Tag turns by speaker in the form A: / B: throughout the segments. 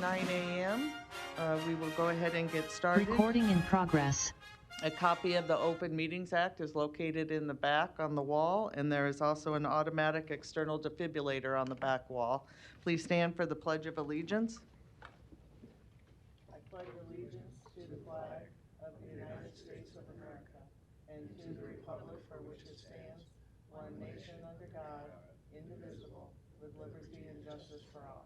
A: 9 a.m. We will go ahead and get started.
B: Recording in progress.
A: A copy of the Open Meetings Act is located in the back on the wall, and there is also an automatic external defibrillator on the back wall. Please stand for the Pledge of Allegiance. I pledge allegiance to the flag of the United States of America and to the republic for which it stands, one nation under God, indivisible, with liberty and justice for all.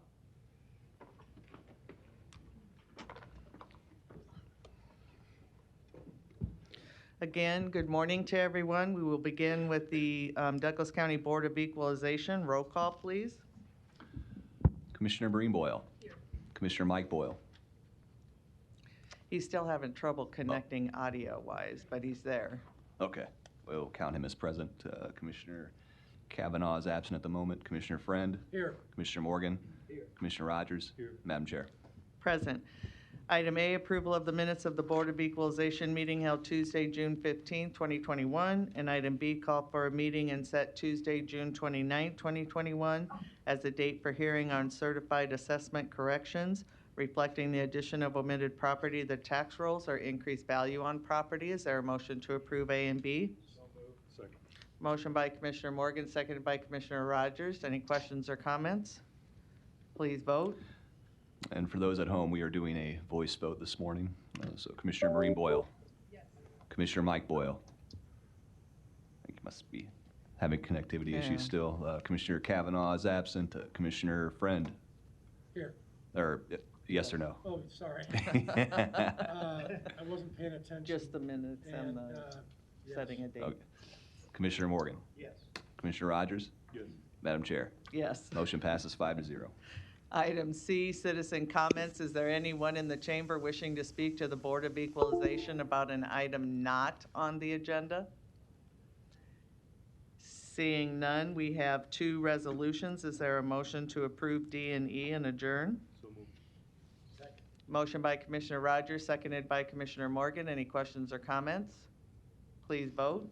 A: Again, good morning to everyone. We will begin with the Douglas County Board of Equalization. Roll call, please.
C: Commissioner Marine Boyle. Here. Commissioner Mike Boyle.
A: He's still having trouble connecting audio-wise, but he's there.
C: Okay. We'll count him as present. Commissioner Kavanaugh is absent at the moment. Commissioner Friend. Here. Commissioner Morgan. Here. Commissioner Rogers. Here. Madam Chair.
A: Present. Item A, approval of the minutes of the Board of Equalization meeting held Tuesday, June 15, 2021. And item B, call for a meeting and set Tuesday, June 29, 2021 as the date for hearing on certified assessment corrections reflecting the addition of omitted property, the tax rolls, or increased value on property. Is there a motion to approve A and B?
D: So moved. Second.
A: Motion by Commissioner Morgan, seconded by Commissioner Rogers. Any questions or comments? Please vote.
C: And for those at home, we are doing a voice vote this morning. So Commissioner Marine Boyle. Yes. Commissioner Mike Boyle. I think he must be having connectivity issues still. Commissioner Kavanaugh is absent. Commissioner Friend.
D: Here.
C: Or yes or no?
D: Oh, sorry. I wasn't paying attention.
A: Just the minutes and the
D: yes.
A: setting a date.
C: Okay. Commissioner Morgan.
D: Yes.
C: Commissioner Rogers.
D: Yes.
C: Madam Chair.
A: Yes.
C: Motion passes 5-0.
A: Item C, citizen comments. Is there anyone in the chamber wishing to speak to the Board of Equalization about an item not on the agenda? Seeing none, we have two resolutions. Is there a motion to approve D and E and adjourn?
D: So moved. Second.
A: Motion by Commissioner Rogers, seconded by Commissioner Morgan. Any questions or comments? Please vote.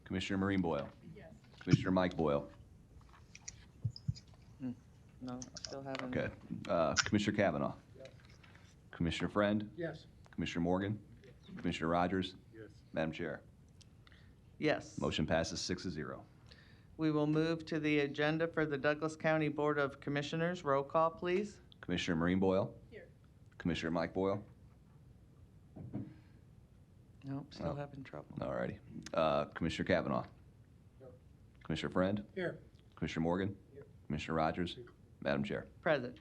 C: Commissioner Marine Boyle.
D: Yes.
C: Commissioner Mike Boyle.
A: No, still haven't.
C: Okay. Commissioner Kavanaugh.
D: Yes.
C: Commissioner Friend.
D: Yes.
C: Commissioner Morgan.
D: Yes.
C: Commissioner Rogers.
D: Yes.
C: Madam Chair.
A: Yes.
C: Motion passes 6-0.
A: We will move to the agenda for the Douglas County Board of Commissioners. Roll call, please.
C: Commissioner Marine Boyle.
D: Here.
C: Commissioner Mike Boyle.
A: Nope, still having trouble.
C: All righty. Commissioner Kavanaugh.
D: No.
C: Commissioner Friend.
D: Here.
C: Commissioner Morgan.
D: Here.
C: Commissioner Rogers.
D: Here.
C: Madam Chair.
A: Present.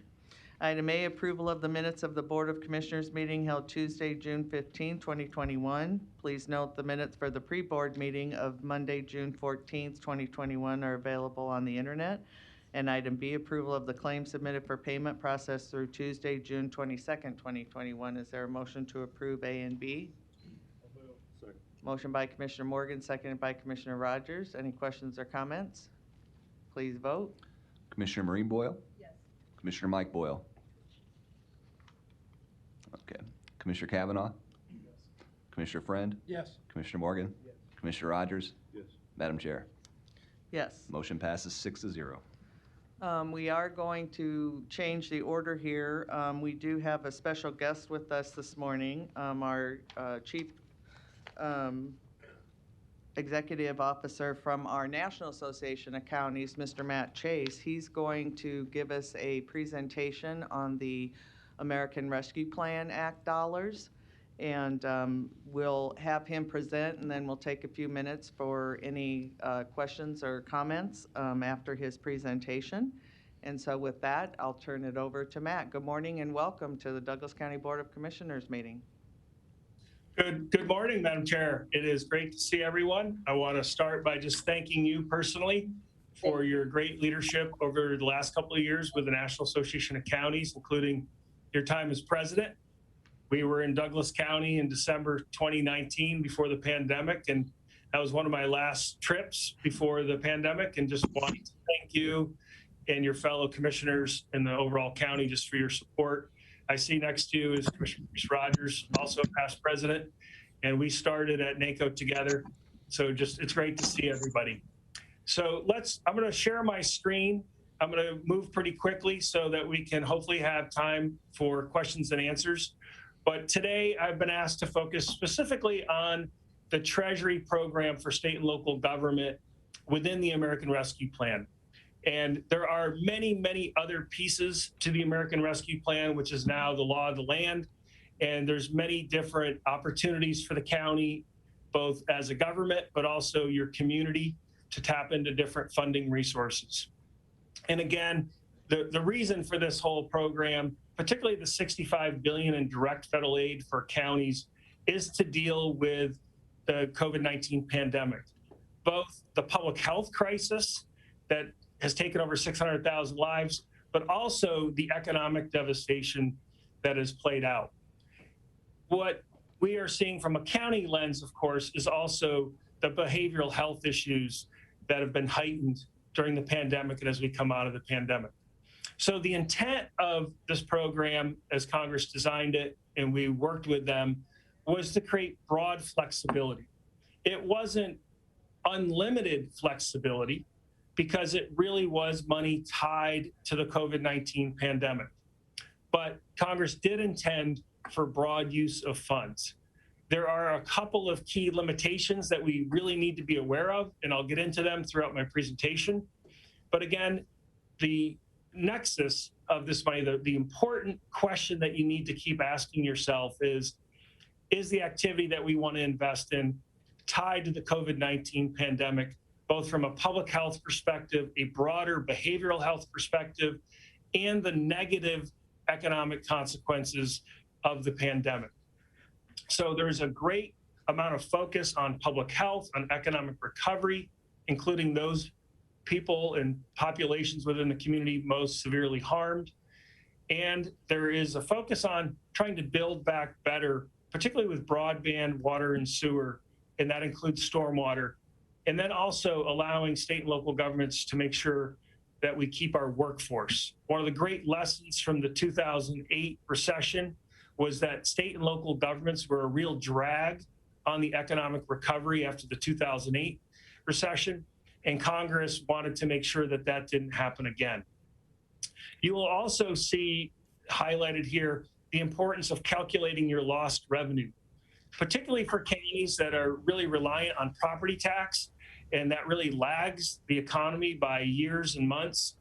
A: Item A, approval of the minutes of the Board of Commissioners meeting held Tuesday, June 15, 2021. Please note the minutes for the pre-board meeting of Monday, June 14, 2021 are available on the internet. And item B, approval of the claims submitted for payment processed through Tuesday, June 22, 2021. Is there a motion to approve A and B?
D: Second.
A: Motion by Commissioner Morgan, seconded by Commissioner Rogers. Any questions or comments? Please vote.
C: Commissioner Marine Boyle.
D: Yes.
C: Commissioner Mike Boyle. Okay. Commissioner Kavanaugh.
D: Yes.
C: Commissioner Friend.
D: Yes.
C: Commissioner Morgan.
D: Yes.
C: Commissioner Rogers.
D: Yes.
C: Madam Chair.
A: Yes.
C: Motion passes 6-0.
A: We are going to change the order here. We do have a special guest with us this morning, our Chief Executive Officer from our National Association of Counties, Mr. Matt Chase. He's going to give us a presentation on the American Rescue Plan Act dollars. And we'll have him present, and then we'll take a few minutes for any questions or comments after his presentation. And so with that, I'll turn it over to Matt. Good morning and welcome to the Douglas County Board of Commissioners meeting.
E: Good morning, Madam Chair. It is great to see everyone. I want to start by just thanking you personally for your great leadership over the last couple of years with the National Association of Counties, including your time as president. We were in Douglas County in December 2019 before the pandemic, and that was one of my last trips before the pandemic, and just wanted to thank you and your fellow commissioners in the overall county just for your support. I see next to you is Commissioner Rogers, also past president, and we started at NACO together. So just, it's great to see everybody. So I'm going to share my screen I'm going to move pretty quickly so that we can hopefully have time for questions and answers. But today I've been asked to focus specifically on the Treasury program for state and local government within the American Rescue Plan. And there are many, many other pieces to the American Rescue Plan, which is now the law of the land. And there's many different opportunities for the county, both as a government, but also your community, to tap into different funding resources. And again, the reason for this whole program, particularly the $65 billion in direct federal aid for counties, is to deal with the COVID-19 pandemic, both the public health crisis that has taken over 600,000 lives, but also the economic devastation that has played out. What we are seeing from a county lens, of course, is also the behavioral health issues that have been heightened during the pandemic and as we come out of the pandemic. So the intent of this program, as Congress designed it, and we worked with them, was to create broad flexibility. It wasn't unlimited flexibility because it really was money tied to the COVID-19 pandemic. But Congress did intend for broad use of funds. There are a couple of key limitations that we really need to be aware of, and I'll get into them throughout my presentation. But again, the nexus of this money, the important question that you need to keep asking yourself is the activity that we want to invest in tied to the COVID-19 pandemic, both from a public health perspective, a broader behavioral health perspective, and the negative economic consequences of the pandemic. So there's a great amount of focus on public health, on economic recovery, including those people and populations within the community most severely harmed. And there is a focus on trying to build back better, particularly with broadband, water, and sewer, and that includes stormwater. And then also allowing state and local governments to make sure that we keep our workforce. One of the great lessons from the 2008 recession was that state and local governments were a real drag on the economic recovery after the 2008 recession, and Congress wanted to make sure that that didn't happen again. You will also see highlighted here the importance of calculating your lost revenue, particularly for counties that are really reliant on property tax, and that really lags the economy by years and months.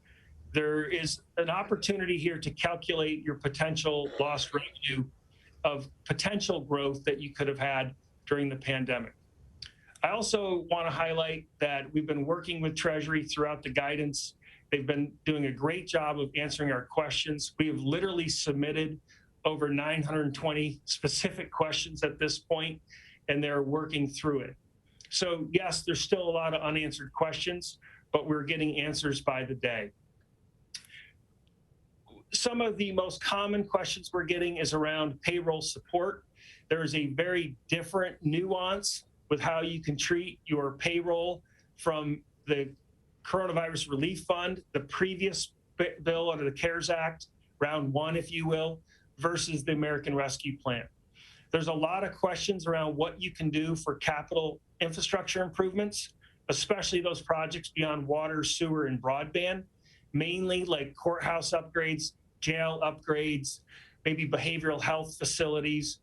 E: There is an opportunity here to calculate your potential lost revenue of potential growth that you could have had during the pandemic. I also want to highlight that we've been working with Treasury throughout the guidance. They've been doing a great job of answering our questions. We have literally submitted over 920 specific questions at this point, and they're working through it. So yes, there's still a lot of unanswered questions, but we're getting answers by the day. Some of the most common questions we're getting is around payroll support. There is a very different nuance with how you can treat your payroll from the Coronavirus Relief Fund, the previous bill under the CARES Act, round one, if you will, versus the American Rescue Plan. There's a lot of questions around what you can do for capital infrastructure improvements, especially those projects beyond water, sewer, and broadband, mainly like courthouse upgrades, jail upgrades, maybe behavioral health facilities.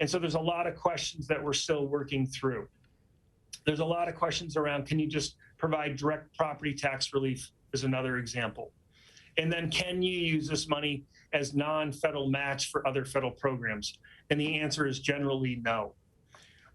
E: And so there's a lot of questions that we're still working through. There's a lot of questions around, can you just provide direct property tax relief is another example. And then can you use this money as non-federal match for other federal programs? And the answer is generally no.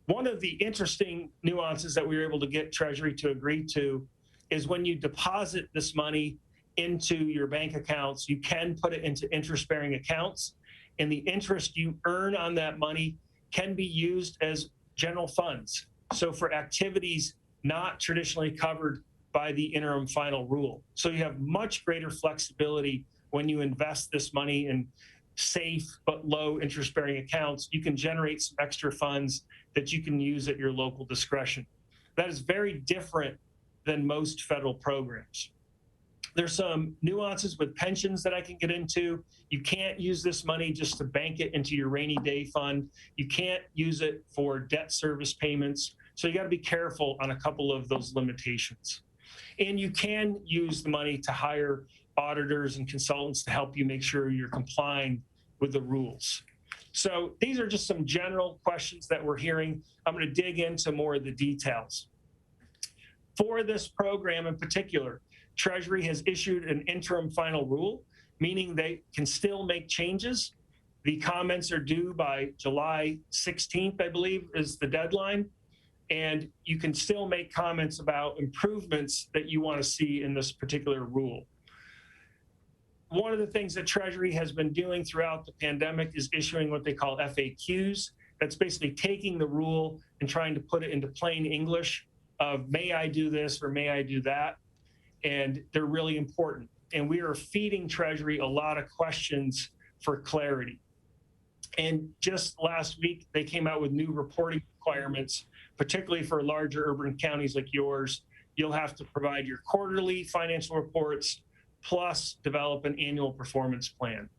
E: One of the interesting nuances that we were able to get Treasury to agree to is when you deposit this money into your bank accounts, you can put it into interest-bearing accounts, and the interest you earn on that money can be used as general funds. So for activities not traditionally covered by the interim final rule. So you have much greater flexibility when you invest this money in safe but low interest-bearing accounts. You can generate some extra funds that you can use at your local discretion. That is very different than most federal programs. There's some nuances with pensions that I can get into. You can't use this money just to bank it into your rainy day fund. You can't use it for debt service payments. So you got to be careful on a couple of those limitations. And you can use the money to hire auditors and consultants to help you make sure you're complying with the rules. So these are just some general questions that we're hearing. I'm going to dig into more of the details. For this program in particular, Treasury has issued an interim final rule, meaning they can still make changes. The comments are due by July 16th, I believe, is the deadline. And you can still make comments about improvements that you want to see in this particular rule. One of the things that Treasury has been doing throughout the pandemic is issuing what they call FAQs. That's basically taking the rule and trying to put it into plain English of, may I do this or may I do that? And they're really important. And we are feeding Treasury a lot of questions for clarity. And just last week, they came out with new reporting requirements, particularly for larger urban counties like yours. You'll have to provide your quarterly financial reports, plus develop an annual performance plan.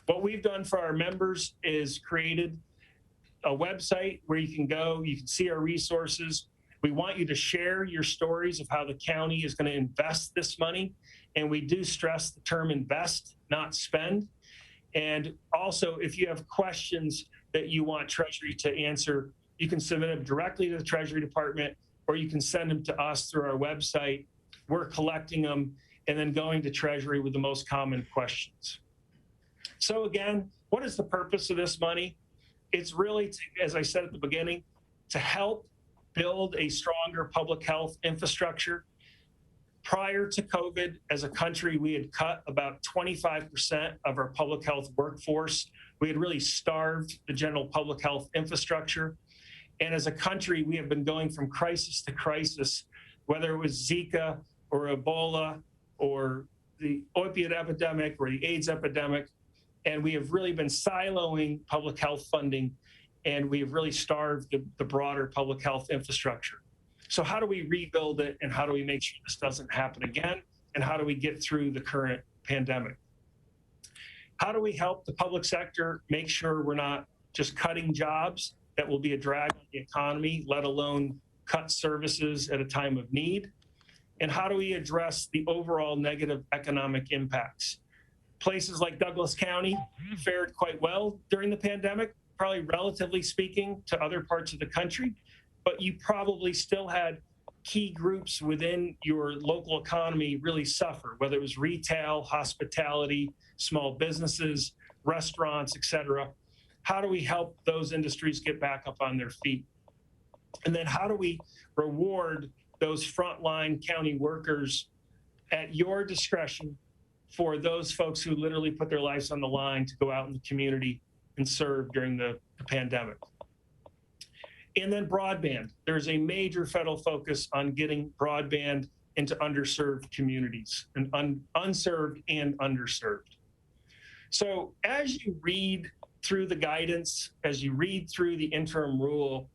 E: What we've done for our members is created a website where you can go, you can see our resources. We want you to share your stories of how the county is going to invest this money. And we do stress the term invest, not spend. And also, if you have questions that you want Treasury to answer, you can submit them directly to the Treasury Department, or you can send them to us through our website. We're collecting them and then going to Treasury with the most common questions. So again, what is the purpose of this money? It's really, as I said at the beginning, to help build a stronger public health infrastructure. Prior to COVID, as a country, we had cut about 25% of our public health workforce. We had really starved the general public health infrastructure. And as a country, we have been going from crisis to crisis, whether it was Zika or Ebola or the opiate epidemic or the AIDS epidemic. And we have really been siloing public health funding, and we have really starved the broader public health infrastructure. So how do we rebuild it, and how do we make sure this doesn't happen again? And how do we get through the current pandemic? How do we help the public sector make sure we're not just cutting jobs that will be a drag on the economy, let alone cut services at a time of need? And how do we address the overall negative economic impacts? Places like Douglas County fared quite well during the pandemic, probably relatively speaking to other parts of the country, but you probably still had key groups within your local economy really suffer, whether it was retail, hospitality, small businesses, restaurants, et cetera. How do we help those industries get back up on their feet? And then how do we reward those frontline county workers at your discretion for those folks who literally put their lives on the line to go out in the community and serve during the pandemic? And then broadband. There's a major federal focus on getting broadband into underserved communities, and unserved and underserved. So as you read through the guidance, as you read through the interim rule,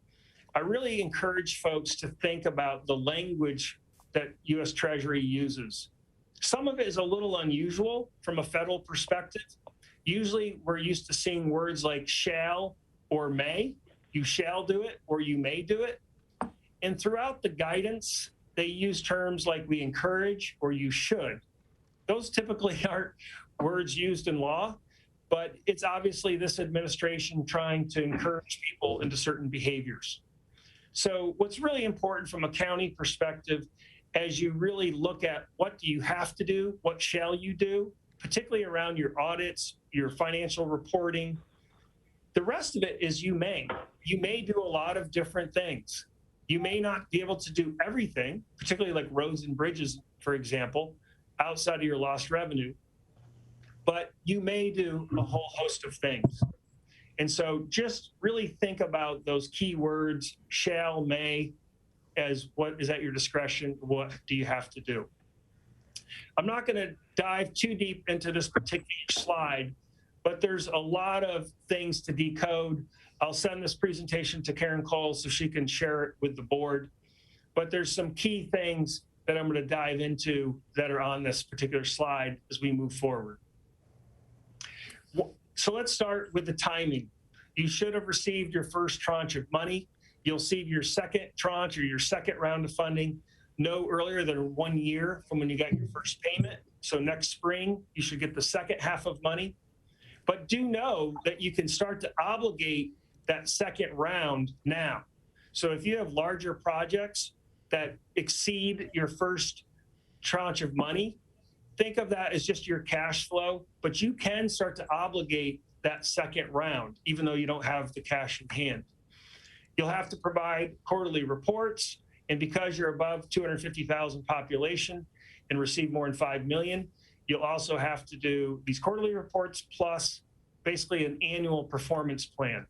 E: I really encourage folks to think about the language that U.S. Treasury uses. Some of it is a little unusual from a federal perspective. Usually we're used to seeing words like shall or may. You shall do it or you may do it. And throughout the guidance, they use terms like we encourage or you should. Those typically aren't words used in law, but it's obviously this administration trying to encourage people into certain behaviors. So what's really important from a county perspective, as you really look at what do you have to do, what shall you do, particularly around your audits, your financial reporting, the rest of it is you may. You may do a lot of different things. You may not be able to do everything, particularly like roads and bridges, for example, outside of your lost revenue, but you may do a whole host of things. And so just really think about those key words, shall, may, as what is at your discretion, what do you have to do? I'm not going to dive too deep into this particular slide, but there's a lot of things to decode. I'll send this presentation to Karen Cole so she can share it with the board. But there's some key things that I'm going to dive into that are on this particular slide as we move forward. So let's start with the timing. You should have received your first tranche of money. You'll see your second tranche or your second round of funding no earlier than 1 year from when you got your first payment. So next spring, you should get the second half of money. But do know that you can start to obligate that second round now. So if you have larger projects that exceed your first tranche of money, think of that as just your cash flow, but you can start to obligate that second round, even though you don't have the cash in hand. You'll have to provide quarterly reports, and because you're above 250,000 population and receive more than 5 million, you'll also have to do these quarterly reports plus basically an annual performance plan.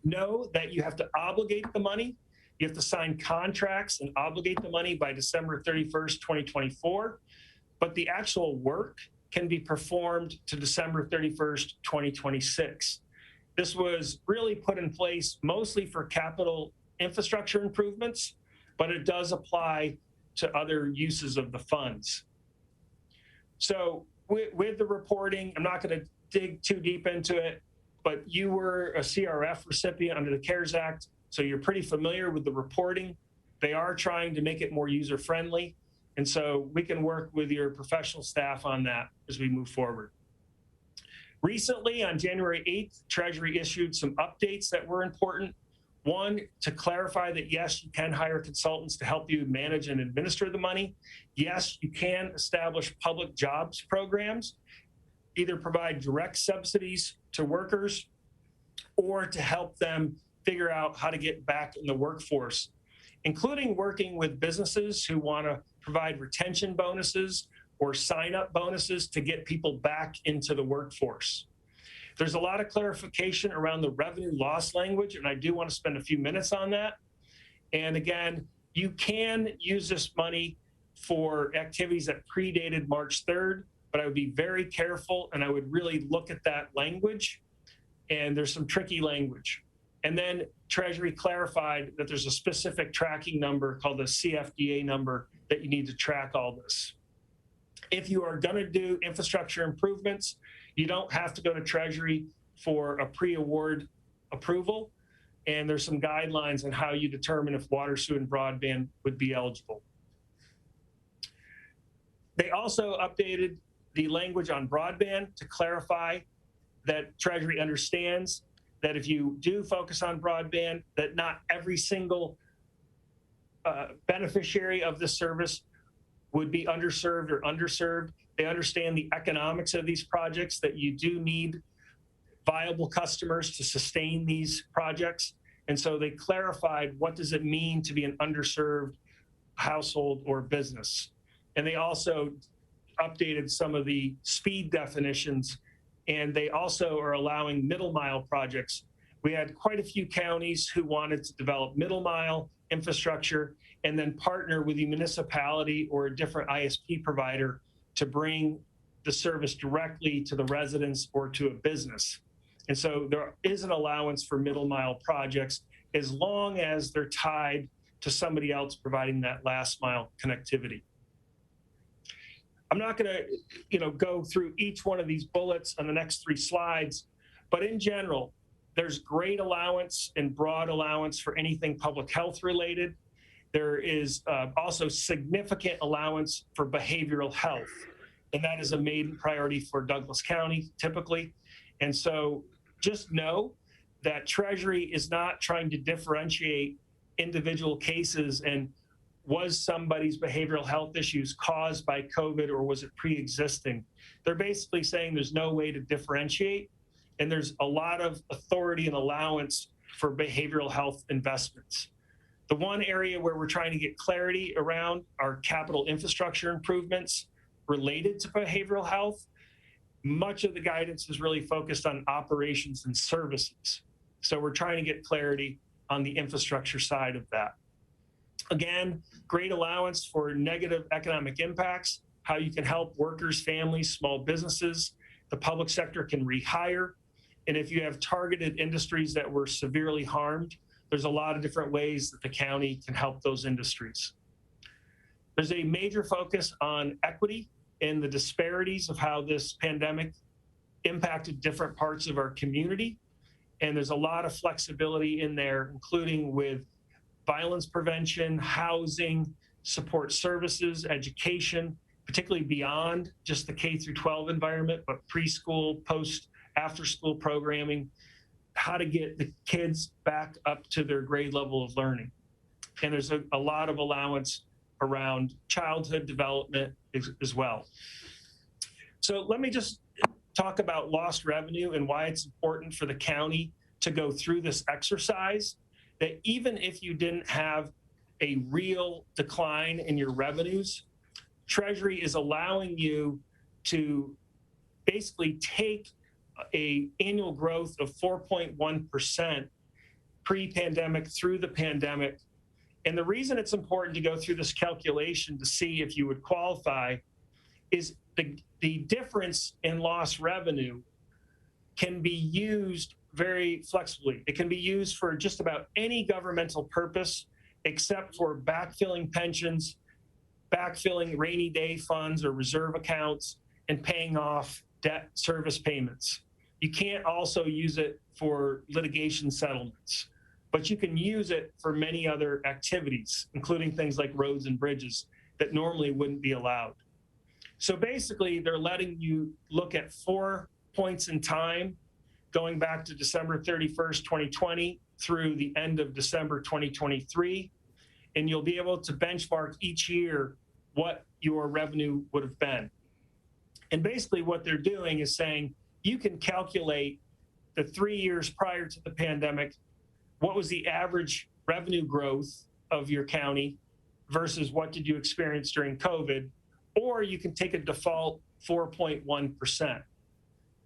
E: Know that you have to obligate the money. You have to sign contracts and obligate the money by December 31st, 2024, but the actual work can be performed to December 31st, 2026. This was really put in place mostly for capital infrastructure improvements, but it does apply to other uses of the funds. So with the reporting, I'm not going to dig too deep into it, but you were a CRF recipient under the CARES Act, so you're pretty familiar with the reporting. They are trying to make it more user-friendly, and so we can work with your professional staff on that as we move forward. Recently, on January 8th, Treasury issued some updates that were important. One, to clarify that yes, you can hire consultants to help you manage and administer the money. Yes, you can establish public jobs programs, either provide direct subsidies to workers or to help them figure out how to get back in the workforce, including working with businesses who want to provide retention bonuses or sign-up bonuses to get people back into the workforce. There's a lot of clarification around the revenue loss language, and I do want to spend a few minutes on that. And again, you can use this money for activities that predated March 3rd, but I would be very careful and I would really look at that language. And there's some tricky language. And then Treasury clarified that there's a specific tracking number called the CFDA number that you need to track all this. If you are going to do infrastructure improvements, you don't have to go to Treasury for a pre-award approval. And there's some guidelines on how you determine if water, sewer, and broadband would be eligible. They also updated the language on broadband to clarify that Treasury understands that if you do focus on broadband, that not every single beneficiary of this service would be underserved or underserved. They understand the economics of these projects, that you do need viable customers to sustain these projects. And so they clarified what does it mean to be an underserved household or business. And they also updated some of the speed definitions, and they also are allowing middle mile projects. We had quite a few counties who wanted to develop middle mile infrastructure and then partner with the municipality or a different ISP provider to bring the service directly to the residents or to a business. And so there is an allowance for middle mile projects as long as they're tied to somebody else providing that last mile connectivity. I'm not going to, go through each one of these bullets on the next 3 slides, but in general, there's great allowance and broad allowance for anything public health related. There is also significant allowance for behavioral health, and that is a main priority for Douglas County typically. And so just know that Treasury is not trying to differentiate individual cases and was somebody's behavioral health issues caused by COVID or was it pre-existing? They're basically saying there's no way to differentiate, and there's a lot of authority and allowance for behavioral health investments. The one area where we're trying to get clarity around are capital infrastructure improvements related to behavioral health. Much of the guidance is really focused on operations and services. So we're trying to get clarity on the infrastructure side of that. Again, great allowance for negative economic impacts, how you can help workers, families, small businesses. The public sector can rehire. And if you have targeted industries that were severely harmed, there's a lot of different ways that the county can help those industries. There's a major focus on equity and the disparities of how this pandemic impacted different parts of our community. And there's a lot of flexibility in there, including with violence prevention, housing, support services, education, particularly beyond just the K through 12 environment, but preschool, post, after school programming, how to get the kids back up to their grade level of learning. And there's a lot of allowance around childhood development as well. So let me just talk about lost revenue and why it's important for the county to go through this exercise, that even if you didn't have a real decline in your revenues, Treasury is allowing you to basically take a annual growth of 4.1% pre-pandemic through the pandemic. And the reason it's important to go through this calculation to see if you would qualify is the difference in lost revenue can be used very flexibly. It can be used for just about any governmental purpose except for backfilling pensions, backfilling rainy day funds or reserve accounts, and paying off debt service payments. You can't also use it for litigation settlements, but you can use it for many other activities, including things like roads and bridges that normally wouldn't be allowed. So basically, they're letting you look at 4 points in time, going back to December 31st, 2020 through the end of December 2023, and you'll be able to benchmark each year what your revenue would have been. And basically what they're doing is saying, you can calculate the 3 years prior to the pandemic, what was the average revenue growth of your county versus what did you experience during COVID, or you can take a default 4.1%.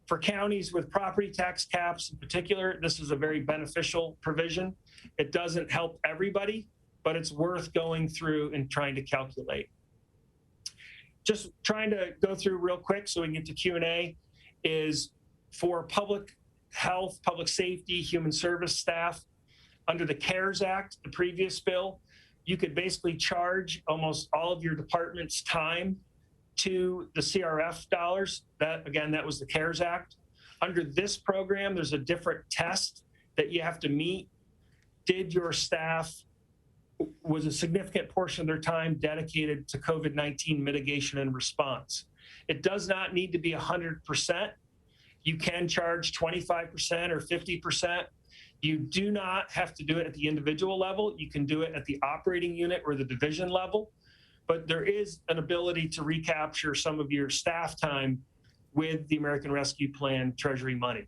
E: For counties with property tax caps in particular, this is a very beneficial provision. It doesn't help everybody, but it's worth going through and trying to calculate. Just trying to go through real quick so we can get to Q&A, is for public health, public safety, human service staff, under the CARES Act, the previous bill, you could basically charge almost all of your department's time to the CRF dollars. That, again, that was the CARES Act. Under this program, there's a different test that you have to meet. Did your staff, was a significant portion of their time dedicated to COVID-19 mitigation and response? It does not need to be 100%. You can charge 25% or 50%. You do not have to do it at the individual level. You can do it at the operating unit or the division level, but there is an ability to recapture some of your staff time with the American Rescue Plan Treasury money.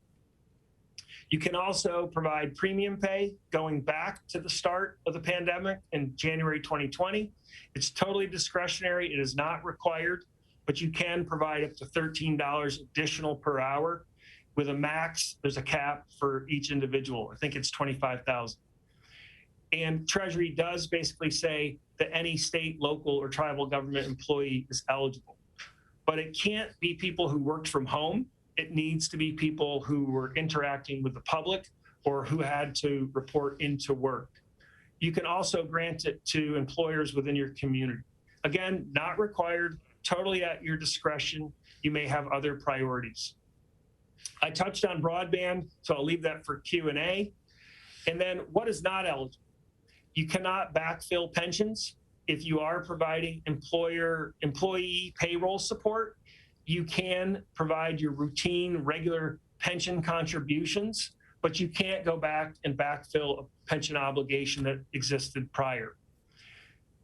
E: You can also provide premium pay going back to the start of the pandemic in January 2020. It's totally discretionary. It is not required, but you can provide up to $13 additional per hour with a max. There's a cap for each individual. I think it's $25,000. And Treasury does basically say that any state, local, or tribal government employee is eligible. But it can't be people who worked from home. It needs to be people who were interacting with the public or who had to report into work. You can also grant it to employers within your community. Again, not required, totally at your discretion. You may have other priorities. I touched on broadband, so I'll leave that for Q&A. And then what is not eligible? You cannot backfill pensions. If you are providing employee payroll support, you can provide your routine, regular pension contributions, but you can't go back and backfill a pension obligation that existed prior.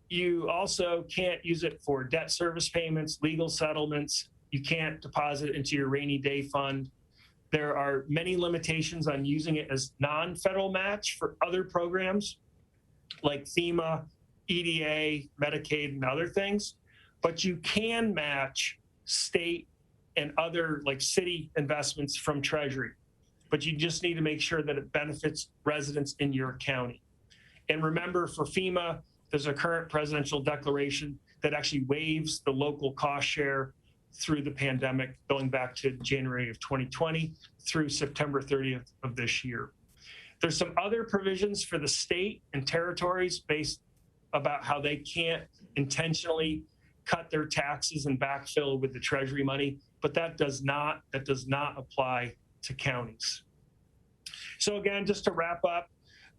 E: You also can't use it for debt service payments, legal settlements. You can't deposit it into your rainy day fund. There are many limitations on using it as non-federal match for other programs like FEMA, EDA, Medicaid, and other things, but you can match state and other like city investments from Treasury, but you just need to make sure that it benefits residents in your county. And remember, for FEMA, there's a current presidential declaration that actually waives the local cost share through the pandemic, going back to January of 2020 through September 30th of this year. There's some other provisions for the state and territories based about how they can't intentionally cut their taxes and backfill with the Treasury money, but that does not apply to counties. So again, just to wrap up,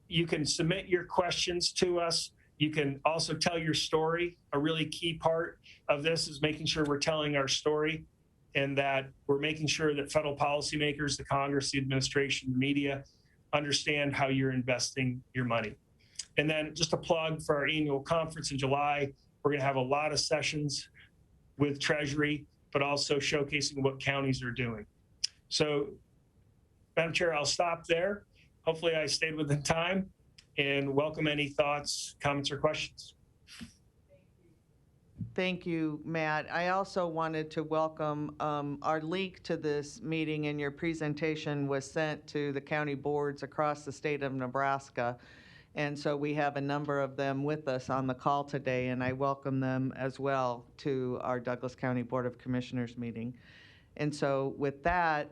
E: you can submit your questions to us You can also tell your story. A really key part of this is making sure we're telling our story and that we're making sure that federal policymakers, the Congress, the administration, the media understand how you're investing your money. And then just a plug for our annual conference in July. We're going to have a lot of sessions with Treasury, but also showcasing what counties are doing. So, Madam Chair, I'll stop there. Hopefully I stayed within time, and welcome any thoughts, comments, or questions.
A: Thank you, Matt. I also wanted to welcome our link to this meeting, and your presentation was sent to the county boards across the state of Nebraska. And so we have a number of them with us on the call today, and I welcome them as well to our Douglas County Board of Commissioners meeting. And so with that,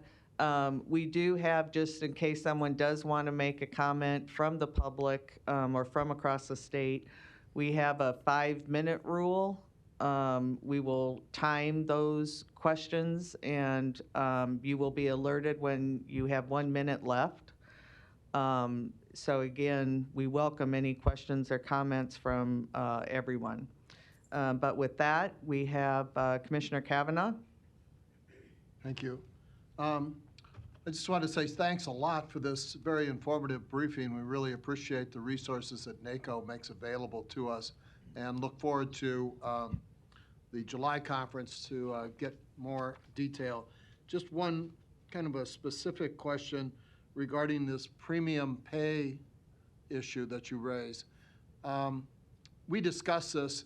A: we do have, just in case someone does want to make a comment from the public or from across the state, we have a 5-minute rule. We will time those questions, and you will be alerted when you have 1 minute left. So again, we welcome any questions or comments from everyone. But with that, we have Commissioner Kavanaugh.
B: Thank you. I just want to say thanks a lot for this very informative briefing. We really appreciate the resources that NACO makes available to us, and look forward to the July conference to get more detail. Just one kind of a specific question regarding this premium pay issue that you raised. We discussed this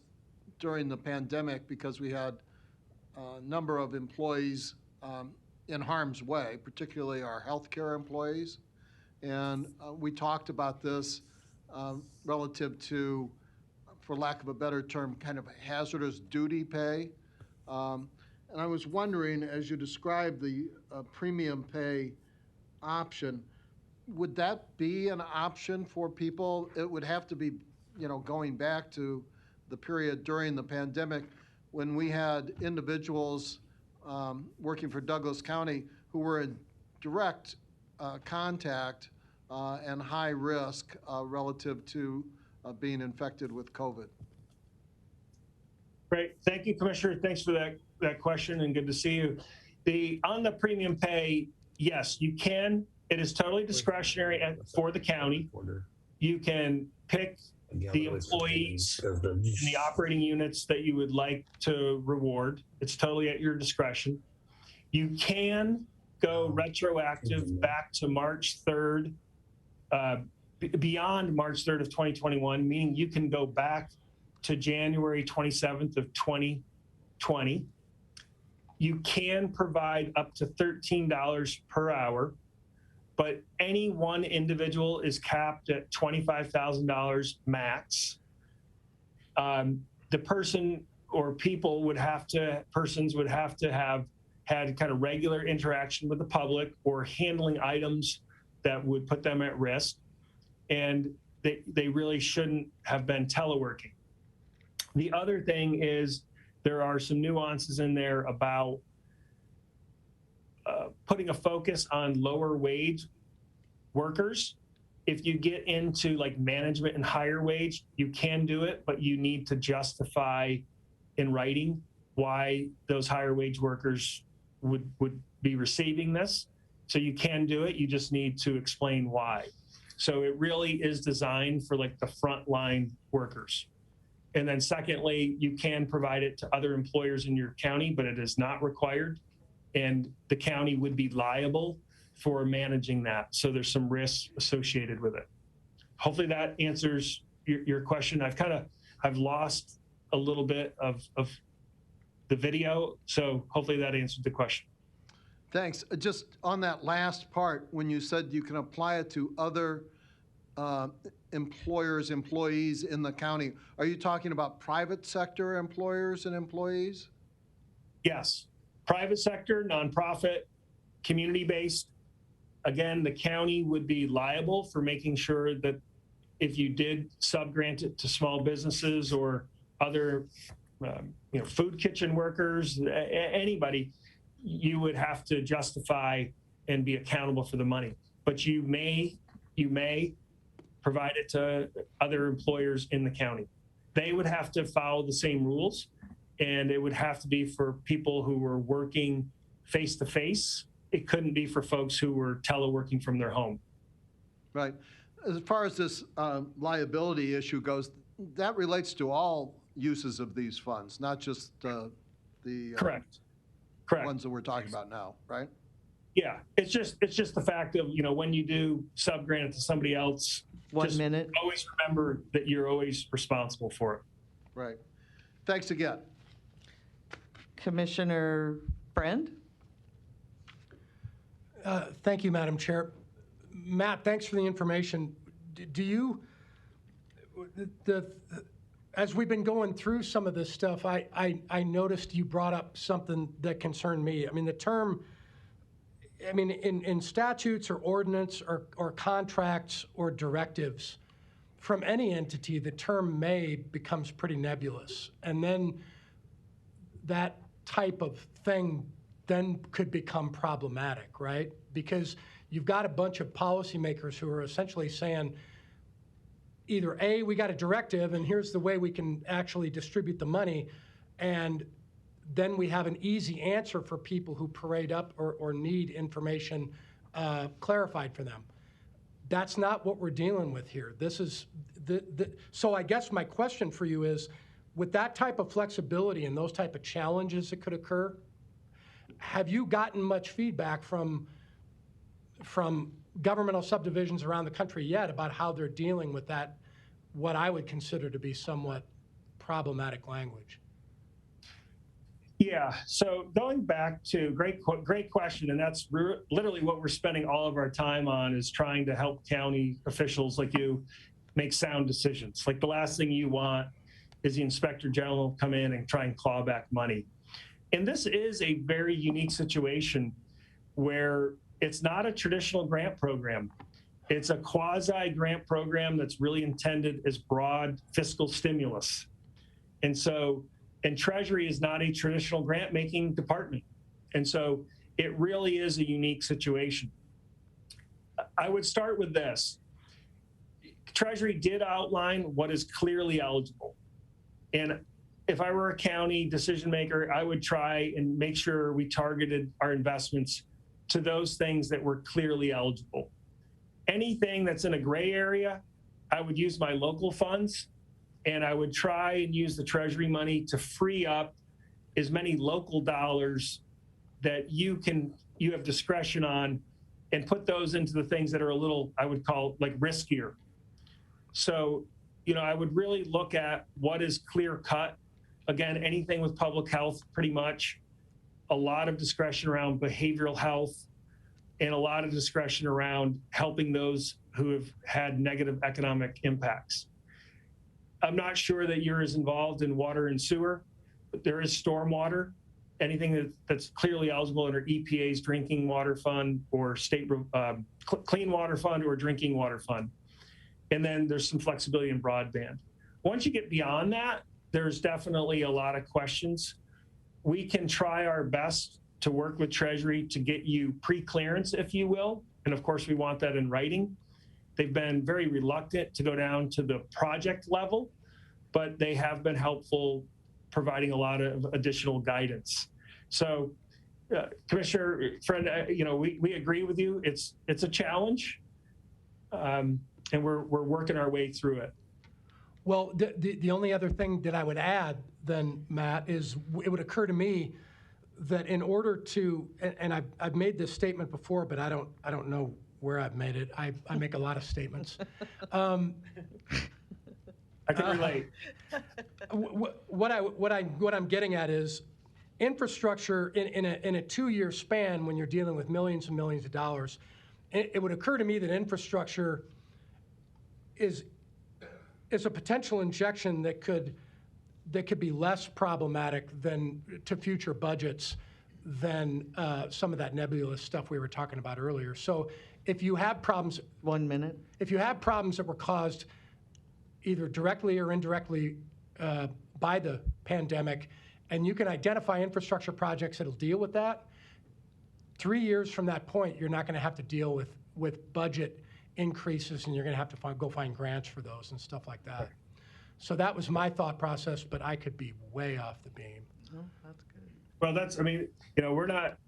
B: during the pandemic because we had a number of employees in harm's way, particularly our healthcare employees. And we talked about this relative to, for lack of a better term, kind of hazardous duty pay. And I was wondering, as you described the premium pay option, would that be an option for people? It would have to be, going back to the period during the pandemic when we had individuals working for Douglas County who were in direct contact and high risk relative to being infected with COVID.
E: Great. Thank you, Commissioner. Thanks for that question, and good to see you. On the premium pay, yes, you can. It is totally discretionary for the county. You can pick the employees in the operating units that you would like to reward. It's totally at your discretion. You can go retroactive back to March 3rd, beyond March 3rd of 2021, meaning you can go back to January 27th of 2020. You can provide up to $13 per hour, but any one individual is capped at $25,000 max. The person or persons would have to have had kind of regular interaction with the public or handling items that would put them at risk. And they really shouldn't have been teleworking. The other thing is there are some nuances in there about putting a focus on lower wage workers. If you get into like management and higher wage, you can do it, but you need to justify in writing why those higher wage workers would be receiving this. So you can do it, you just need to explain why. So it really is designed for like the frontline workers. And then secondly, you can provide it to other employers in your county, but it is not required. And the county would be liable for managing that. So there's some risks associated with it. Hopefully that answers your question. I've lost a little bit of the video. So hopefully that answered the question.
B: Thanks. Just on that last part, when you said you can apply it to other employers, employees in the county, are you talking about private sector employers and employees?
E: Yes. Private sector, nonprofit, community-based. Again, the county would be liable for making sure that if you did subgrant it to small businesses or other food kitchen workers, anybody, you would have to justify and be accountable for the money. But you may provide it to other employers in the county. They would have to follow the same rules, and it would have to be for people who were working face-to-face. It couldn't be for folks who were teleworking from their home.
B: Right. As far as this liability issue goes, that relates to all uses of these funds, not just the
E: Correct.
B: ones that we're talking about now, right?
E: Yeah, it's just the fact of, when you do sub-grant it to somebody else,
A: 1 minute.
E: always remember that you're always responsible for it.
B: Right. Thanks again.
A: Commissioner Friend?
F: Thank you, Madam Chair. Matt, thanks for the information. Do you, as we've been going through some of this stuff, I noticed you brought up something that concerned me. I mean, the term, in statutes or ordinance or contracts or directives from any entity, the term may becomes pretty nebulous. And then that type of thing then could become problematic, right? Because you've got a bunch of policymakers who are essentially saying, either A, we got a directive and here's the way we can actually distribute the money, and then we have an easy answer for people who parade up or need information clarified for them. That's not what we're dealing with here. This is, so I guess my question for you is, with that type of flexibility and those type of challenges that could occur, have you gotten much feedback from governmental subdivisions around the country yet about how they're dealing with that, what I would consider to be somewhat problematic language?
E: Yeah, so going back to great question, and that's literally what we're spending all of our time on, is trying to help county officials like you make sound decisions. Like, the last thing you want is the inspector general come in and try and claw back money. And this is a very unique situation where it's not a traditional grant program. It's a quasi grant program that's really intended as broad fiscal stimulus. And so, and Treasury is not a traditional grant making department. And so it really is a unique situation. I would start with this. Treasury did outline what is clearly eligible. And if I were a county decision maker, I would try and make sure we targeted our investments to those things that were clearly eligible. Anything that's in a gray area, I would use my local funds, and I would try and use the Treasury money to free up as many local dollars that you have discretion on, and put those into the things that are a little, I would call, like, riskier. So, I would really look at what is clear cut. Again, anything with public health, pretty much. A lot of discretion around behavioral health, and a lot of discretion around helping those who have had negative economic impacts. I'm not sure that you're as involved in water and sewer, but there is stormwater. Anything that's clearly eligible under EPA's drinking water fund or state clean water fund or drinking water fund. And then there's some flexibility in broadband. Once you get beyond that, there's definitely a lot of questions. We can try our best to work with Treasury to get you pre-clearance, if you will. And of course, we want that in writing. They've been very reluctant to go down to the project level, but they have been helpful, providing a lot of additional guidance. So, Commissioner Friend, we agree with you. It's a challenge, and we're working our way through it.
F: Well, the only other thing that I would add then, Matt, is it would occur to me that in order to, and I've made this statement before, but I don't know where I've made it. I make a lot of statements.
E: I can relate.
F: What I'm getting at is infrastructure in a 2-year span, when you're dealing with millions and millions of dollars. It would occur to me that infrastructure is a potential injection that could be less problematic than to future budgets than some of that nebulous stuff we were talking about earlier. So if you have problems,
A: 1 minute.
F: if you have problems that were caused either directly or indirectly by the pandemic, and you can identify infrastructure projects that'll deal with that, 3 years from that point, you're not going to have to deal with budget increases, and you're going to have to go find grants for those and stuff like that. So that was my thought process, but I could be way off the beam.
A: Oh, that's good.
E: Well, I mean, you know,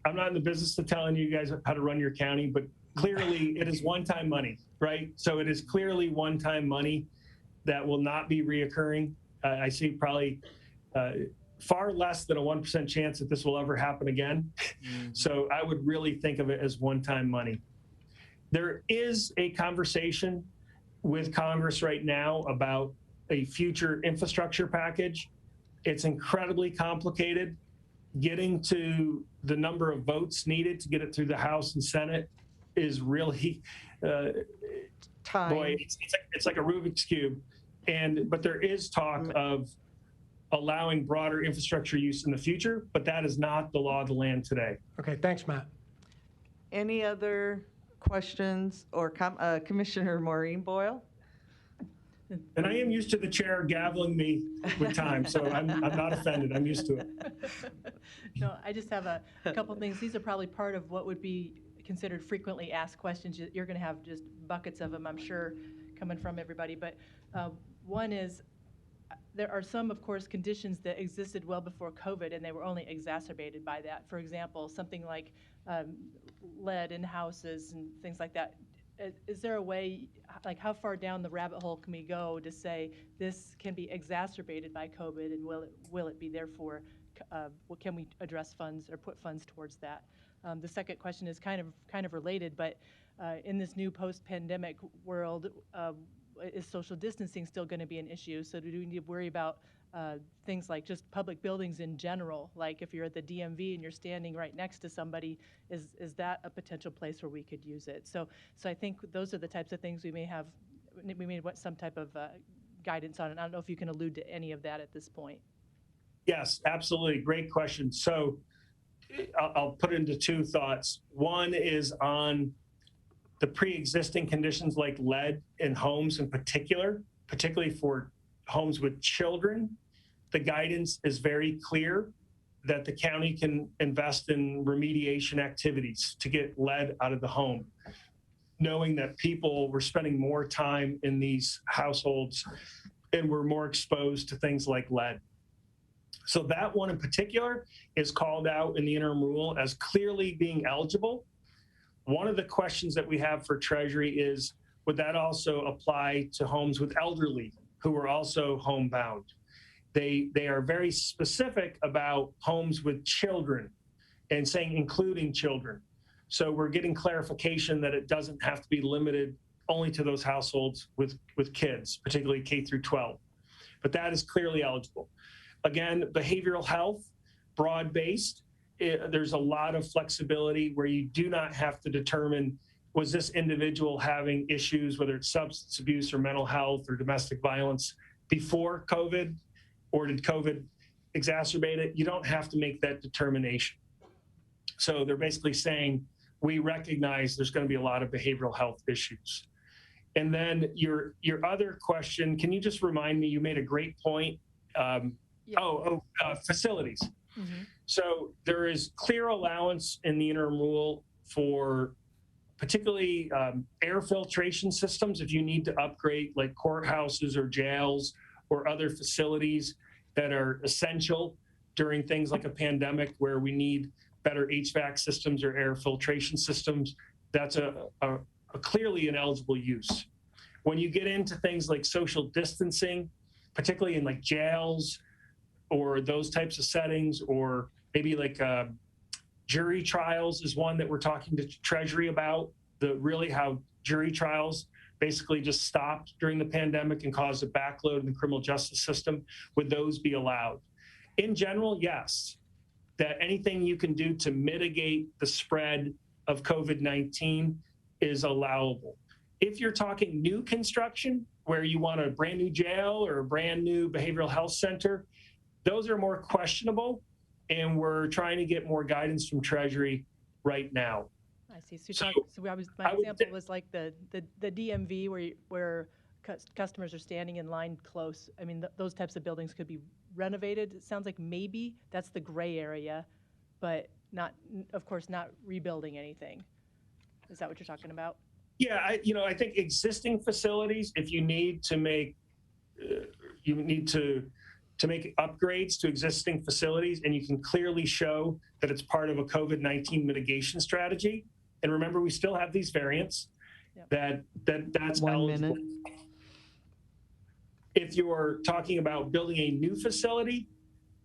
E: I'm not in the business of telling you guys how to run your county, but clearly it is one-time money, right? So it is clearly one-time money that will not be reoccurring. I see probably far less than a 1% chance that this will ever happen again. So I would really think of it as one-time money. There is a conversation with Congress right now about a future infrastructure package. It's incredibly complicated. Getting to the number of votes needed to get it through the House and Senate is really,
A: Time.
E: boy, it's like a Rubik's Cube. But there is talk of allowing broader infrastructure use in the future, but that is not the law of the land today.
F: Okay, thanks, Matt.
A: Any other questions or Commissioner Maureen Boyle?
E: And I am used to the chair gaveling me with time, so I'm not offended. I'm used to it.
G: No, I just have a couple things. These are probably part of what would be considered frequently asked questions. You're going to have just buckets of them, I'm sure, coming from everybody. But one is, there are some, of course, conditions that existed well before COVID, and they were only exacerbated by that. For example, something like lead in houses and things like that. Is there a way, like how far down the rabbit hole can we go to say this can be exacerbated by COVID, and will it be therefore, can we address funds or put funds towards that? The second question is kind of related, but in this new post-pandemic world, is social distancing still going to be an issue? So do we need to worry about things like just public buildings in general? Like if you're at the DMV and you're standing right next to somebody, is that a potential place where we could use it? So I think those are the types of things we may want some type of guidance on. And I don't know if you can allude to any of that at this point.
E: Yes, absolutely. Great question. So I'll put it into two thoughts. One is on the pre-existing conditions like lead in homes in particular, particularly for homes with children. The guidance is very clear that the county can invest in remediation activities to get lead out of the home, knowing that people were spending more time in these households and were more exposed to things like lead. So that one in particular is called out in the interim rule as clearly being eligible. One of the questions that we have for Treasury is, would that also apply to homes with elderly who are also homebound? They are very specific about homes with children and saying including children. So we're getting clarification that it doesn't have to be limited only to those households with kids, particularly K through 12. But that is clearly eligible. Again, behavioral health, broad-based, there's a lot of flexibility where you do not have to determine, was this individual having issues, whether it's substance abuse or mental health or domestic violence before COVID, or did COVID exacerbate it? You don't have to make that determination. So they're basically saying, we recognize there's going to be a lot of behavioral health issues. And then your other question, can you just remind me, you made a great point. Facilities. Mm-hmm. So there is clear allowance in the interim rule for particularly air filtration systems if you need to upgrade like courthouses or jails or other facilities that are essential during things like a pandemic where we need better HVAC systems or air filtration systems. That's a clearly an eligible use. When you get into things like social distancing, particularly in like jails or those types of settings, or maybe like jury trials is one that we're talking to Treasury about, how jury trials basically just stopped during the pandemic and caused a backload in the criminal justice system. Would those be allowed? In general, yes, that anything you can do to mitigate the spread of COVID-19 is allowable. If you're talking new construction, where you want a brand new jail or a brand new behavioral health center, those are more questionable, and we're trying to get more guidance from Treasury right now.
G: I see. My example was like the DMV where customers are standing in line close. I mean, those types of buildings could be renovated. It sounds like maybe that's the gray area, but not, of course, not rebuilding anything. Is that what you're talking about?
E: Yeah, I think existing facilities, if you need to make, you need to make upgrades to existing facilities, and you can clearly show that it's part of a COVID-19 mitigation strategy. And remember, we still have these variants.
G: Yep.
E: That's
A: 1
E: eligible.
A: minute.
E: If you're talking about building a new facility,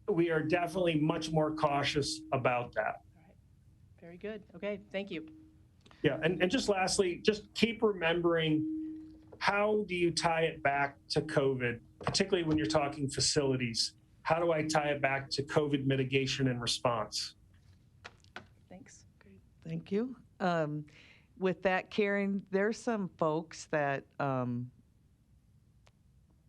E: we are definitely much more cautious about that.
G: All right. Very good. Okay, thank you.
E: Yeah, and just lastly, just keep remembering, how do you tie it back to COVID, particularly when you're talking facilities? How do I tie it back to COVID mitigation and response?
G: Thanks. Great.
A: Thank you. With that, Karen, there's some folks that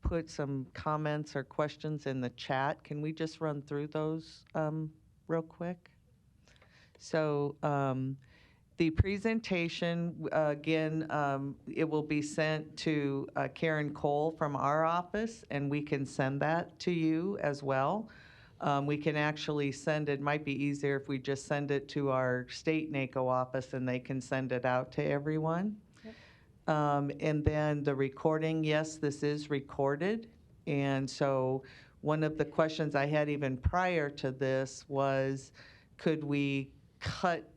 A: put some comments or questions in the chat. Can we just run through those real quick? So the presentation, again, it will be sent to Karen Cole from our office, and we can send that to you as well. We can actually send it, might be easier if we just send it to our state NACO office and they can send it out to everyone.
G: Yep.
A: And then the recording, yes, this is recorded. And so one of the questions I had even prior to this was, could we cut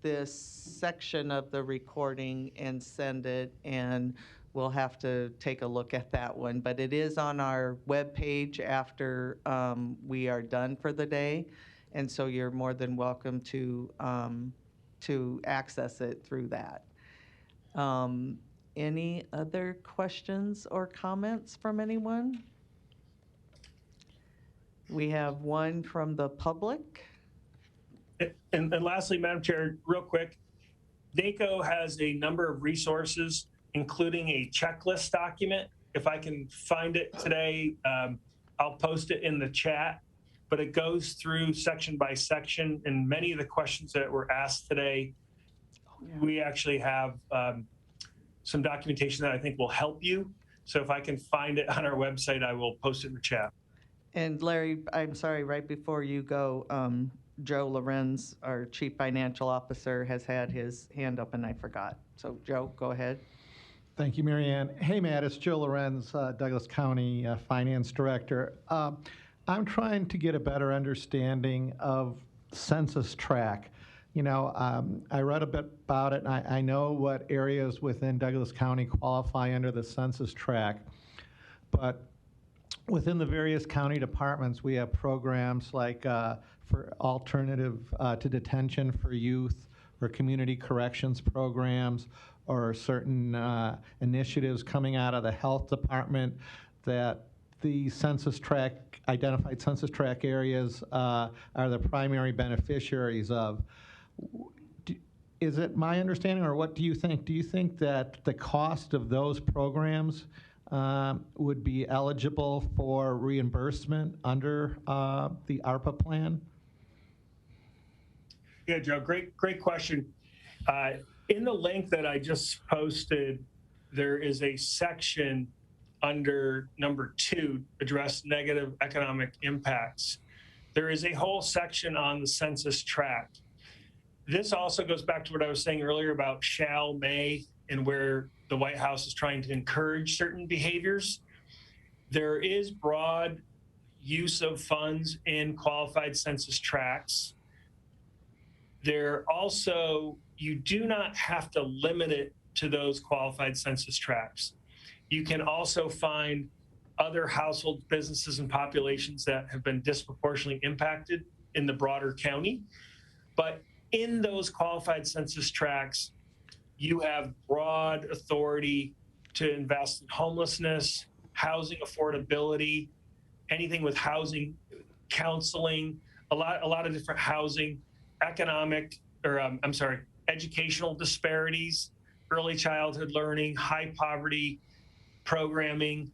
A: this section of the recording and send it? And we'll have to take a look at that one. But it is on our webpage after we are done for the day. And so you're more than welcome to access it through that. Any other questions or comments from anyone? We have one from the public.
E: And lastly, Madam Chair, real quick, NACO has a number of resources, including a checklist document. If I can find it today, I'll post it in the chat. But it goes through section by section, and many of the questions that were asked today, we actually have some documentation that I think will help you. So if I can find it on our website, I will post it in the chat.
A: And Larry, I'm sorry, right before you go, Joe Lorenz, our Chief Financial Officer, has had his hand up and I forgot. So Joe, go ahead.
H: Thank you, Mary Ann. Hey, Matt, it's Joe Lorenz, Douglas County Finance Director. I'm trying to get a better understanding of census tract. You know, I read a bit about it, and I know what areas within Douglas County qualify under the census tract. But within the various county departments, we have programs like for alternative to detention for youth, or community corrections programs, or certain initiatives coming out of the health department that the census tract, identified census tract areas are the primary beneficiaries of. Is it my understanding, or what do you think? Do you think that the cost of those programs would be eligible for reimbursement under the ARPA plan?
E: Yeah, Joe, great question. In the link that I just posted, there is a section under number 2, address negative economic impacts. There is a whole section on the census tract. This also goes back to what I was saying earlier about shall, may, and where the White House is trying to encourage certain behaviors. There is broad use of funds in qualified census tracts. There also, you do not have to limit it to those qualified census tracts. You can also find other households, businesses, and populations that have been disproportionately impacted in the broader county. But in those qualified census tracts, you have broad authority to invest in homelessness, housing affordability, anything with housing, counseling, a lot of different housing, educational disparities, early childhood learning, high poverty programming,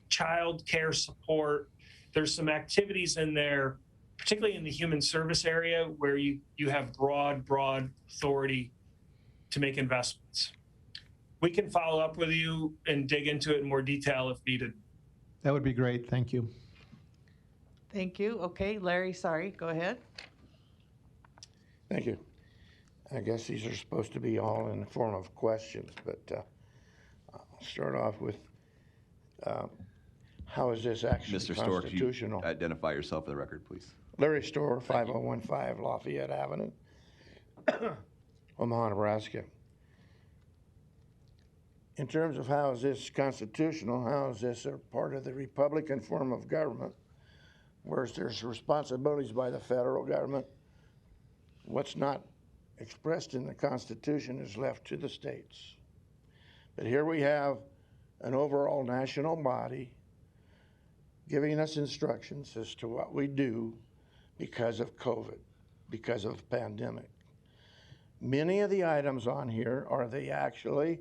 E: child care support. There's some activities in there, particularly in the human service area, where you have broad authority to make investments. We can follow up with you and dig into it in more detail if needed.
H: That would be great. Thank you.
A: Thank you. Okay, Larry, sorry, go ahead.
I: Thank you. I guess these are supposed to be all in the form of questions, but I'll start off with, how is this actually
C: Mr. Stork, you
I: constitutional?
C: identify yourself for the record, please.
I: Larry Storr, 5015 Lafayette Avenue, Omaha, Nebraska. In terms of how is this constitutional, how is this a part of the Republican form of government, where there's responsibilities by the federal government? What's not expressed in the Constitution is left to the states. But here we have an overall national body giving us instructions as to what we do because of COVID, because of the pandemic. Many of the items on here, are they actually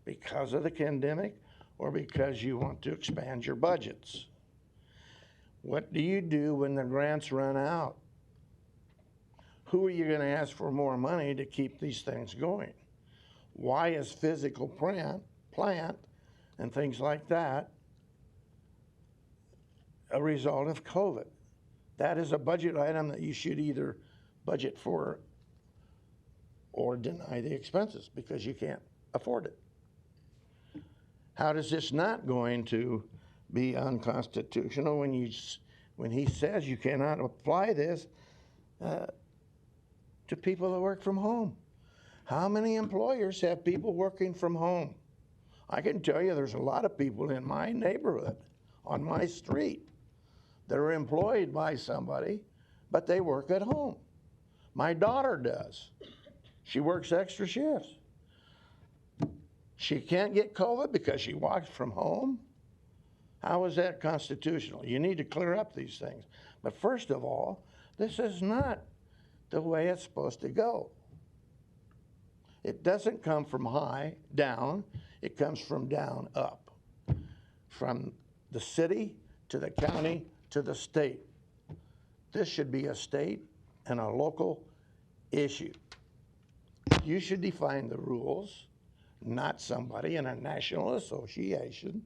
I: because of the pandemic or because you want to expand your budgets? What do you do when the grants run out? Who are you going to ask for more money to keep these things going? Why is physical plant and things like that a result of COVID? That is a budget item that you should either budget for or deny the expenses because you can't afford it. How does this not going to be unconstitutional when he says you cannot apply this to people that work from home? How many employers have people working from home? I can tell you there's a lot of people in my neighborhood, on my street, that are employed by somebody, but they work at home. My daughter does. She works extra shifts. She can't get COVID because she works from home? How is that constitutional? You need to clear up these things. But first of all, this is not the way it's supposed to go. It doesn't come from high down, it comes from down up. From the city to the county to the state. This should be a state and a local issue. You should define the rules, not somebody in a national association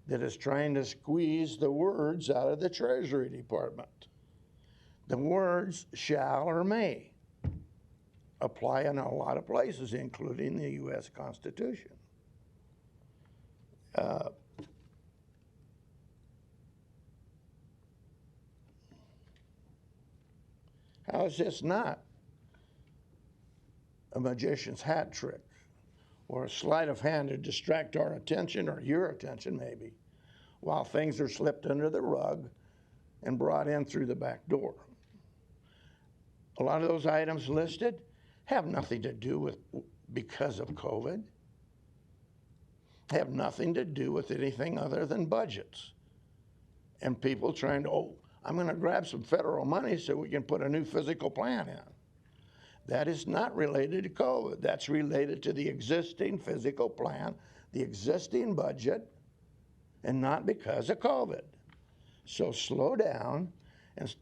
I: that is trying to squeeze the words out of the Treasury Department. The words shall or may apply in a lot of places, including the U.S. Constitution. How is this not a magician's hat trick or a sleight of hand to distract our attention, or your attention maybe, while things are slipped under the rug and brought in through the back door? A lot of those items listed have nothing to do with because of COVID, have nothing to do with anything other than budgets and people trying to, oh, I'm going to grab some federal money so we can put a new physical plan in. That is not related to COVID. That's related to the existing physical plan, the existing budget, and not because of COVID. So slow down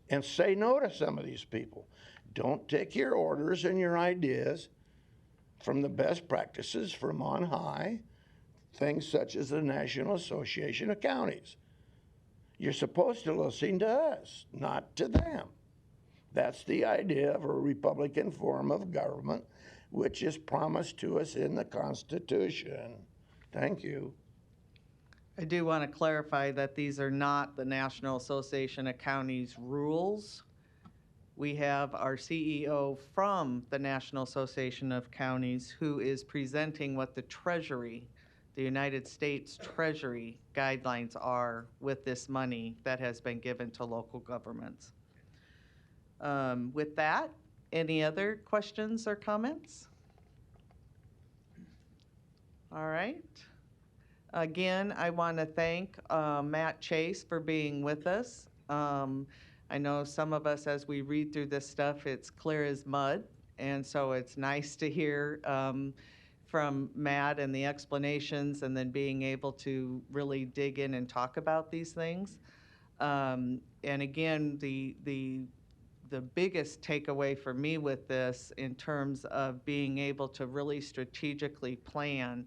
I: and say no to some of these people. Don't take your orders and your ideas from the best practices from on high, things such as the National Association of Counties. You're supposed to listen to us, not to them. That's the idea of a Republican form of government, which is promised to us in the Constitution. Thank you.
A: I do want to clarify that these are not the National Association of Counties rules. We have our CEO from the National Association of Counties who is presenting what the Treasury, the United States Treasury guidelines are with this money that has been given to local governments. With that, any other questions or comments? All right. Again, I want to thank Matt Chase for being with us. I know some of us, as we read through this stuff, it's clear as mud, and so it's nice to hear from Matt and the explanations, and then being able to really dig in and talk about these things. And again, the biggest takeaway for me with this, in terms of being able to really strategically plan,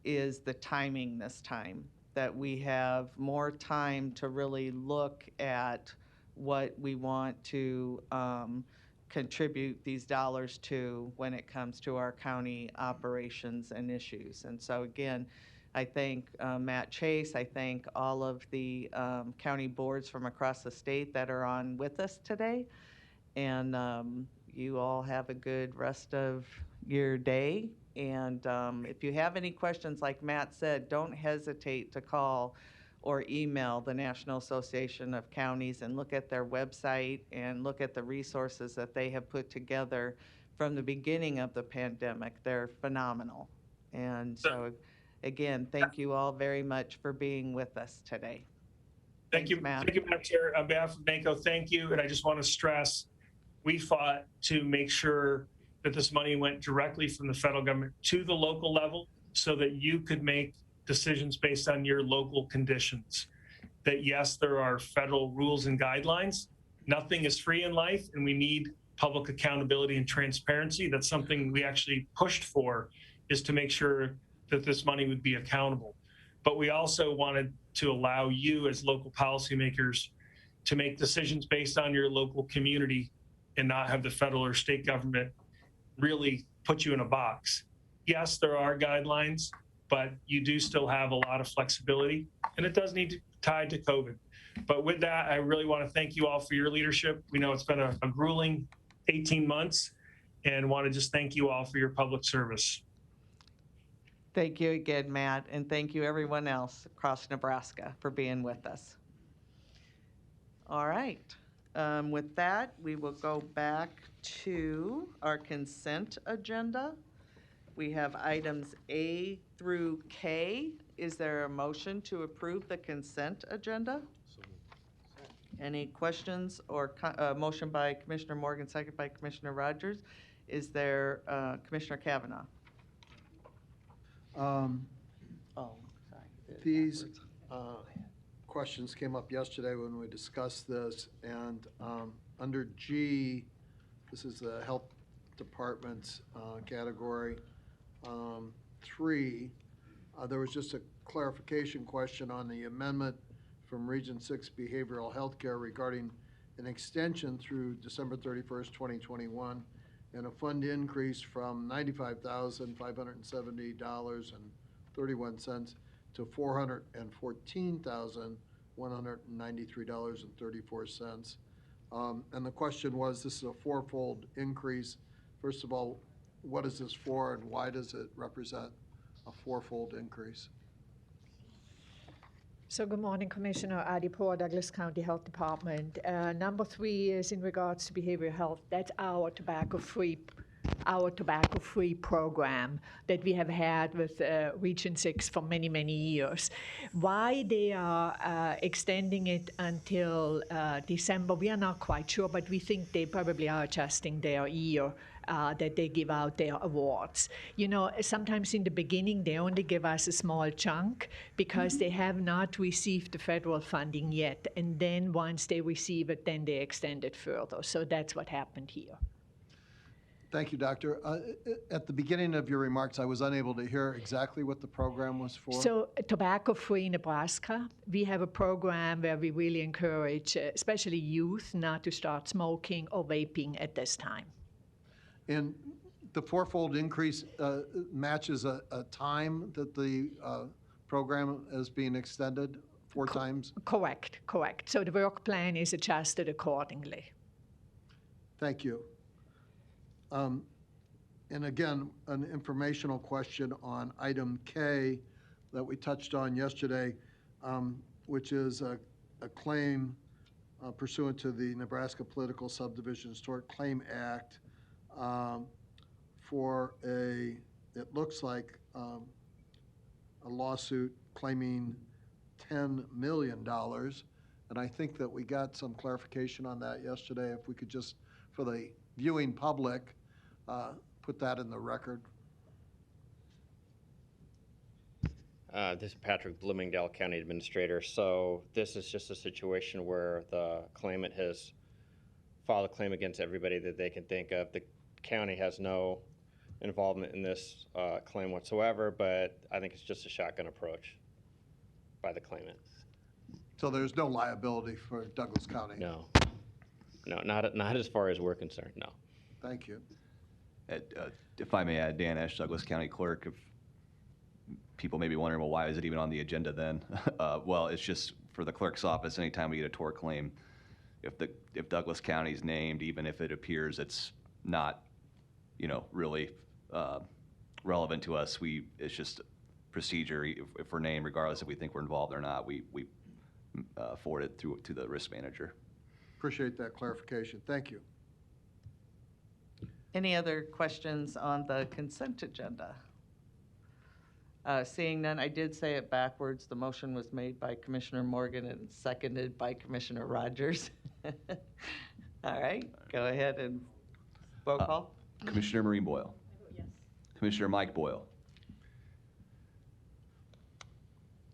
A: is the timing this time. That we have more time to really look at what we want to contribute these dollars to when it comes to our county operations and issues. And so again, I thank Matt Chase. I thank all of the county boards from across the state that are on with us today. And you all have a good rest of your day. And if you have any questions, like Matt said, don't hesitate to call or email the National Association of Counties and look at their website and look at the resources that they have put together from the beginning of the pandemic. They're phenomenal. And so, again, thank you all very much for being with us today.
E: Thank you,
A: Matt.
E: Thank you, Madam Chair. On behalf of NACO, thank you. And I just want to stress, we fought to make sure that this money went directly from the federal government to the local level so that you could make decisions based on your local conditions. That yes, there are federal rules and guidelines. Nothing is free in life, and we need public accountability and transparency. That's something we actually pushed for, is to make sure that this money would be accountable. But we also wanted to allow you as local policymakers to make decisions based on your local community and not have the federal or state government really put you in a box. Yes, there are guidelines, but you do still have a lot of flexibility, and it does need to tie to COVID. But with that, I really want to thank you all for your leadership. We know it's been a grueling 18 months, and want to just thank you all for your public service.
A: Thank you again, Matt, and thank you everyone else across Nebraska for being with us. All right. With that, we will go back to our consent agenda. We have items A through K. Is there a motion to approve the consent agenda? Any questions or motion by Commissioner Morgan, second by Commissioner Rogers? Is there Commissioner Kavanaugh?
B: Um,
A: Oh, sorry.
B: These questions came up yesterday when we discussed this, and under G, this is the Health Department's category 3, there was just a clarification question on the amendment from Region 6 Behavioral Healthcare regarding an extension through December 31st, 2021, and a fund increase from $95,570.31 to $414,193.34. And the question was, this is a fourfold increase. First of all, what is this for, and why does it represent a fourfold increase?
J: So good morning, Commissioner Adi Poor, Douglas County Health Department. Number 3 is in regards to behavioral health. That's our tobacco-free program that we have had with Region 6 for many, many years. Why they are extending it until December, we are not quite sure, but we think they probably are adjusting their year that they give out their awards. You know, sometimes in the beginning, they only give us a small chunk because they have not received the federal funding yet. And then once they receive it, then they extend it further. So that's what happened here.
B: Thank you, Doctor. At the beginning of your remarks, I was unable to hear exactly what the program was for.
J: So Tobacco-Free Nebraska, we have a program where we really encourage, especially youth, not to start smoking or vaping at this time.
B: And the fourfold increase matches a time that the program is being extended 4 times?
J: Correct. So the work plan is adjusted accordingly.
B: Thank you. And again, an informational question on item K that we touched on yesterday, which is a claim pursuant to the Nebraska Political Subdivisions Tort Claim Act for it looks like a lawsuit claiming $10 million. And I think that we got some clarification on that yesterday. If we could just, for the viewing public, put that in the record.
K: This is Patrick Bloomingdale, County Administrator. So this is just a situation where the claimant has filed a claim against everybody that they can think of. The county has no involvement in this claim whatsoever, but I think it's just a shotgun approach by the claimant.
B: So there's no liability for Douglas County?
K: No, not as far as we're concerned, no.
B: Thank you.
C: If I may add, Dan Esch, Douglas County Clerk, if people may be wondering, well, why is it even on the agenda then? Well, it's just for the clerk's office, anytime we get a tort claim, if Douglas County's named, even if it appears it's not, really relevant to us, it's just procedure. If we're named, regardless if we think we're involved or not, we forward it through to the risk manager.
B: Appreciate that clarification. Thank you.
A: Any other questions on the consent agenda? Seeing none, I did say it backwards. The motion was made by Commissioner Morgan and seconded by Commissioner Rogers. All right, go ahead and roll call.
C: Commissioner Maureen Boyle.
G: Yes.
C: Commissioner Mike Boyle.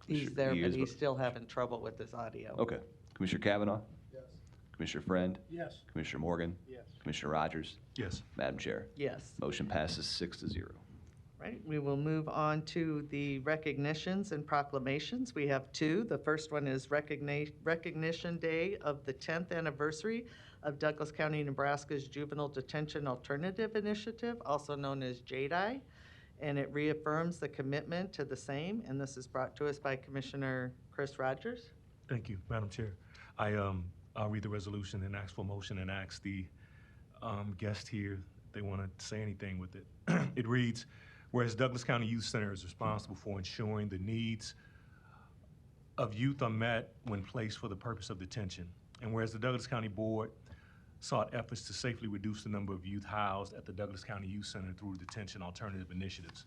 A: He's there,
C: He
A: but
C: is,
A: he's still having trouble with his audio.
C: Okay. Commissioner Kavanaugh.
D: Yes.
C: Commissioner Friend.
D: Yes.
C: Commissioner Morgan.
D: Yes.
C: Commissioner Rogers.
D: Yes.
C: Madam Chair.
A: Yes.
C: Motion passes 6-0.
A: Right, we will move on to the recognitions and proclamations. We have two. The first one is Recognition Day of the 10th anniversary of Douglas County, Nebraska's Juvenile Detention Alternative Initiative, also known as JDI, and it reaffirms the commitment to the same, and this is brought to us by Commissioner Chris Rogers.
L: Thank you, Madam Chair. I'll read the resolution and ask for motion and ask the guest here if they want to say anything with it. It reads, whereas Douglas County Youth Center is responsible for ensuring the needs of youth are met when placed for the purpose of detention, and whereas the Douglas County Board sought efforts to safely reduce the number of youth housed at the Douglas County Youth Center through detention alternative initiatives,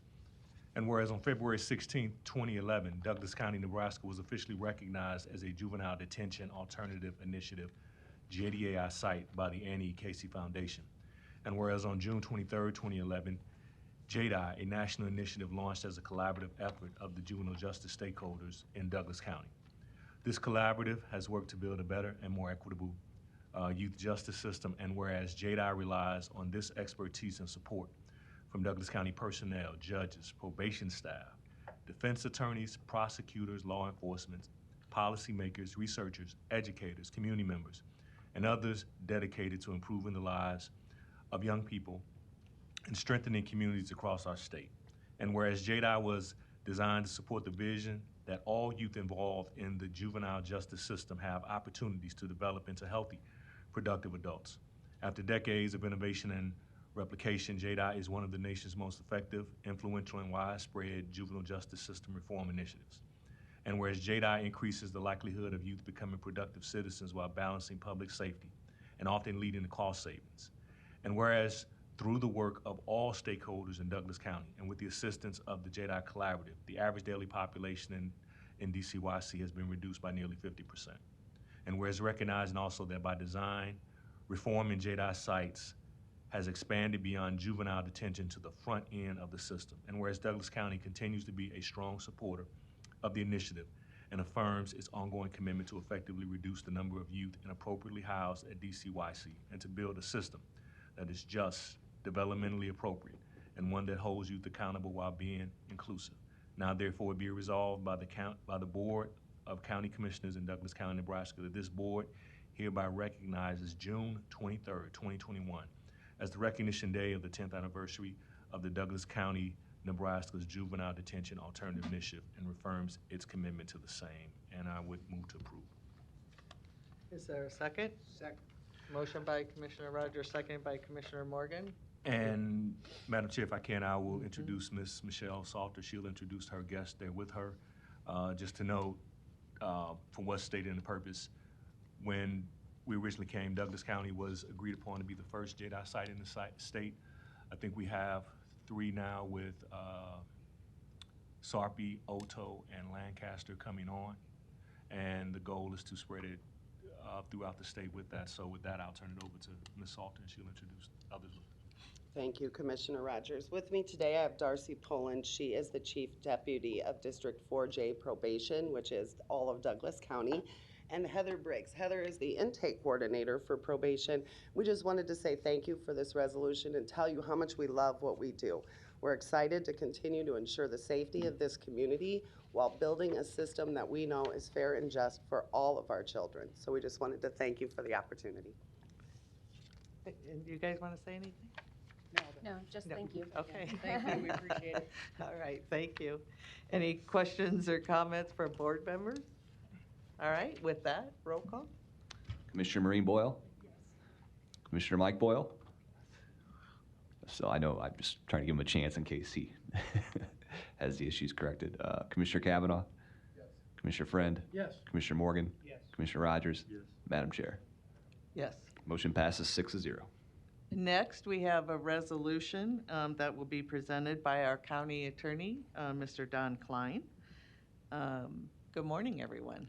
L: and whereas on February 16, 2011, Douglas County, Nebraska was officially recognized as a Juvenile Detention Alternative Initiative, JDAI site by the Annie E. Casey Foundation, and whereas on June 23, 2011, JDI, a national initiative launched as a collaborative effort of the juvenile justice stakeholders in Douglas County. This collaborative has worked to build a better and more equitable youth justice system, and whereas JDI relies on this expertise and support from Douglas County personnel, judges, probation staff, defense attorneys, prosecutors, law enforcement, policymakers, researchers, educators, community members, and others dedicated to improving the lives of young people and strengthening communities across our state. And whereas JDI was designed to support the vision that all youth involved in the juvenile justice system have opportunities to develop into healthy, productive adults. After decades of innovation and replication, JDI is one of the nation's most effective, influential, and widespread juvenile justice system reform initiatives. And whereas JDI increases the likelihood of youth becoming productive citizens while balancing public safety and often leading to cost savings. And whereas through the work of all stakeholders in Douglas County and with the assistance of the JDI Collaborative, the average daily population in DCYC has been reduced by nearly 50%. And whereas recognizing also that by design, reform in JDI sites has expanded beyond juvenile detention to the front end of the system. And whereas Douglas County continues to be a strong supporter of the initiative and affirms its ongoing commitment to effectively reduce the number of youth inappropriately housed at DCYC and to build a system that is just, developmentally appropriate, and one that holds youth accountable while being inclusive. Now therefore be resolved by the Board of County Commissioners in Douglas County, Nebraska, that this board hereby recognizes June 23rd, 2021 as the recognition day of the 10th anniversary of the Douglas County, Nebraska's Juvenile Detention Alternative Initiative and reaffirms its commitment to the same. And I would move to approve.
A: Is there a second?
D: Second.
A: Motion by Commissioner Rogers, seconded by Commissioner Morgan.
L: And Madam Chair, if I can, I will introduce Ms. Michelle Salter. She'll introduce her guest there with her. Just to note, from what's stated in the purpose, when we originally came, Douglas County was agreed upon to be the first JDI site in the state. I think we have 3 now with Sarpy, Oto, and Lancaster coming on. And the goal is to spread it throughout the state with that. So with that, I'll turn it over to Ms. Salter, and she'll introduce others.
M: Thank you, Commissioner Rogers. With me today, I have Darcy Poland. She is the Chief Deputy of District 4J Probation, which is all of Douglas County, and Heather Briggs. Heather is the intake coordinator for probation. We just wanted to say thank you for this resolution and tell you how much we love what we do. We're excited to continue to ensure the safety of this community while building a system that we know is fair and just for all of our children. So we just wanted to thank you for the opportunity.
A: And you guys want to say anything?
N: No, just
A: No.
N: thank you.
A: Okay.
G: Thank you, we appreciate it.
A: All right, thank you. Any questions or comments from board members? All right, with that, roll call.
C: Commissioner Marine Boyle? Yes. Commissioner Mike Boyle? So I know, I'm just trying to give him a chance in case he has the issues corrected. Commissioner Kavanaugh? Yes. Commissioner Friend?
F: Yes.
C: Commissioner Morgan?
D: Yes.
C: Commissioner Rogers?
D: Yes.
C: Madam Chair?
A: Yes.
C: Motion passes 6-0.
A: Next, we have a resolution that will be presented by our county attorney, Mr. Don Klein. Good morning, everyone.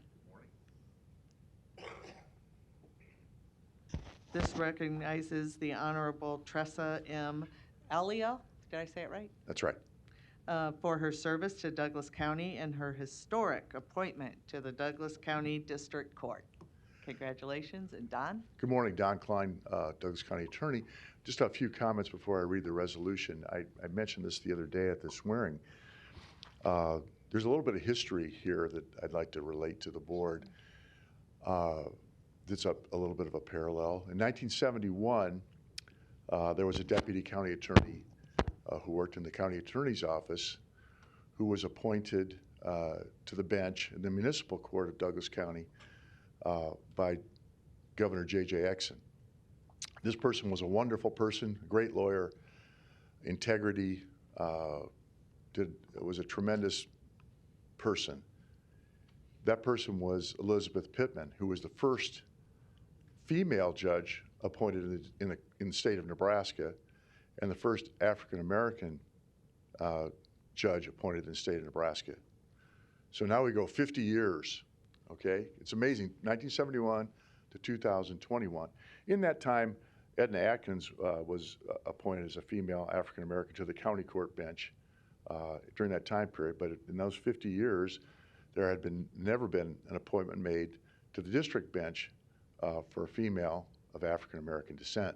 A: This recognizes the Honorable Tressa M. Alia, did I say it right?
O: That's right.
A: For her service to Douglas County and her historic appointment to the Douglas County District Court. Congratulations, and Don?
O: Good morning, Don Klein, Douglas County Attorney. Just a few comments before I read the resolution. I mentioned this the other day at the swearing. There's a little bit of history here that I'd like to relate to the board. That's a little bit of a parallel. In 1971, there was a deputy county attorney who worked in the county attorney's office who was appointed to the bench in the municipal court of Douglas County by Governor J.J. Exon. This person was a wonderful person, a great lawyer, integrity, was a tremendous person. That person was Elizabeth Pittman, who was the first female judge appointed in the state of Nebraska and the first African-American judge appointed in the state of Nebraska. So now we go 50 years. Okay, it's amazing, 1971 to 2021. In that time, Edna Atkins was appointed as a female African-American to the county court bench during that time period. But in those 50 years, there had never been an appointment made to the district bench for a female of African-American descent.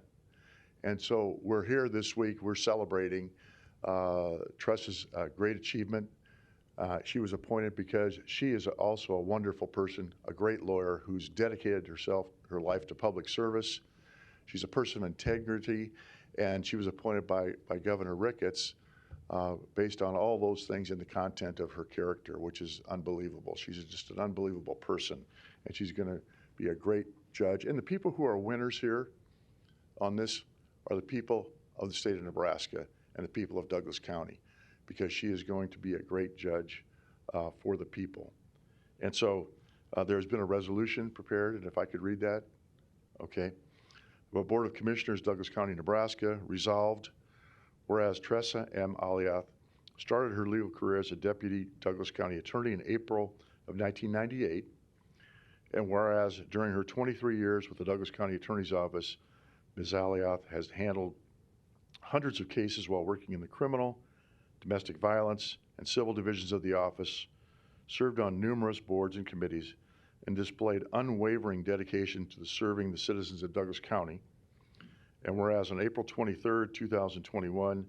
O: And so we're here this week, we're celebrating Tressa's great achievement. She was appointed because she is also a wonderful person, a great lawyer who's dedicated her life to public service. She's a person of integrity, and she was appointed by Governor Ricketts based on all those things in the content of her character, which is unbelievable. She's just an unbelievable person, and she's going to be a great judge. And the people who are winners here on this are the people of the state of Nebraska and the people of Douglas County, because she is going to be a great judge for the people. And so there's been a resolution prepared, and if I could read that, okay. The Board of Commissioners, Douglas County, Nebraska, resolved, whereas Tressa M. Aliath started her legal career as a deputy Douglas County attorney in April of 1998, and whereas during her 23 years with the Douglas County Attorney's Office, Ms. Aliath has handled hundreds of cases while working in the criminal, domestic violence, and civil divisions of the office, served on numerous boards and committees, and displayed unwavering dedication to serving the citizens of Douglas County. And whereas on April 23rd, 2021,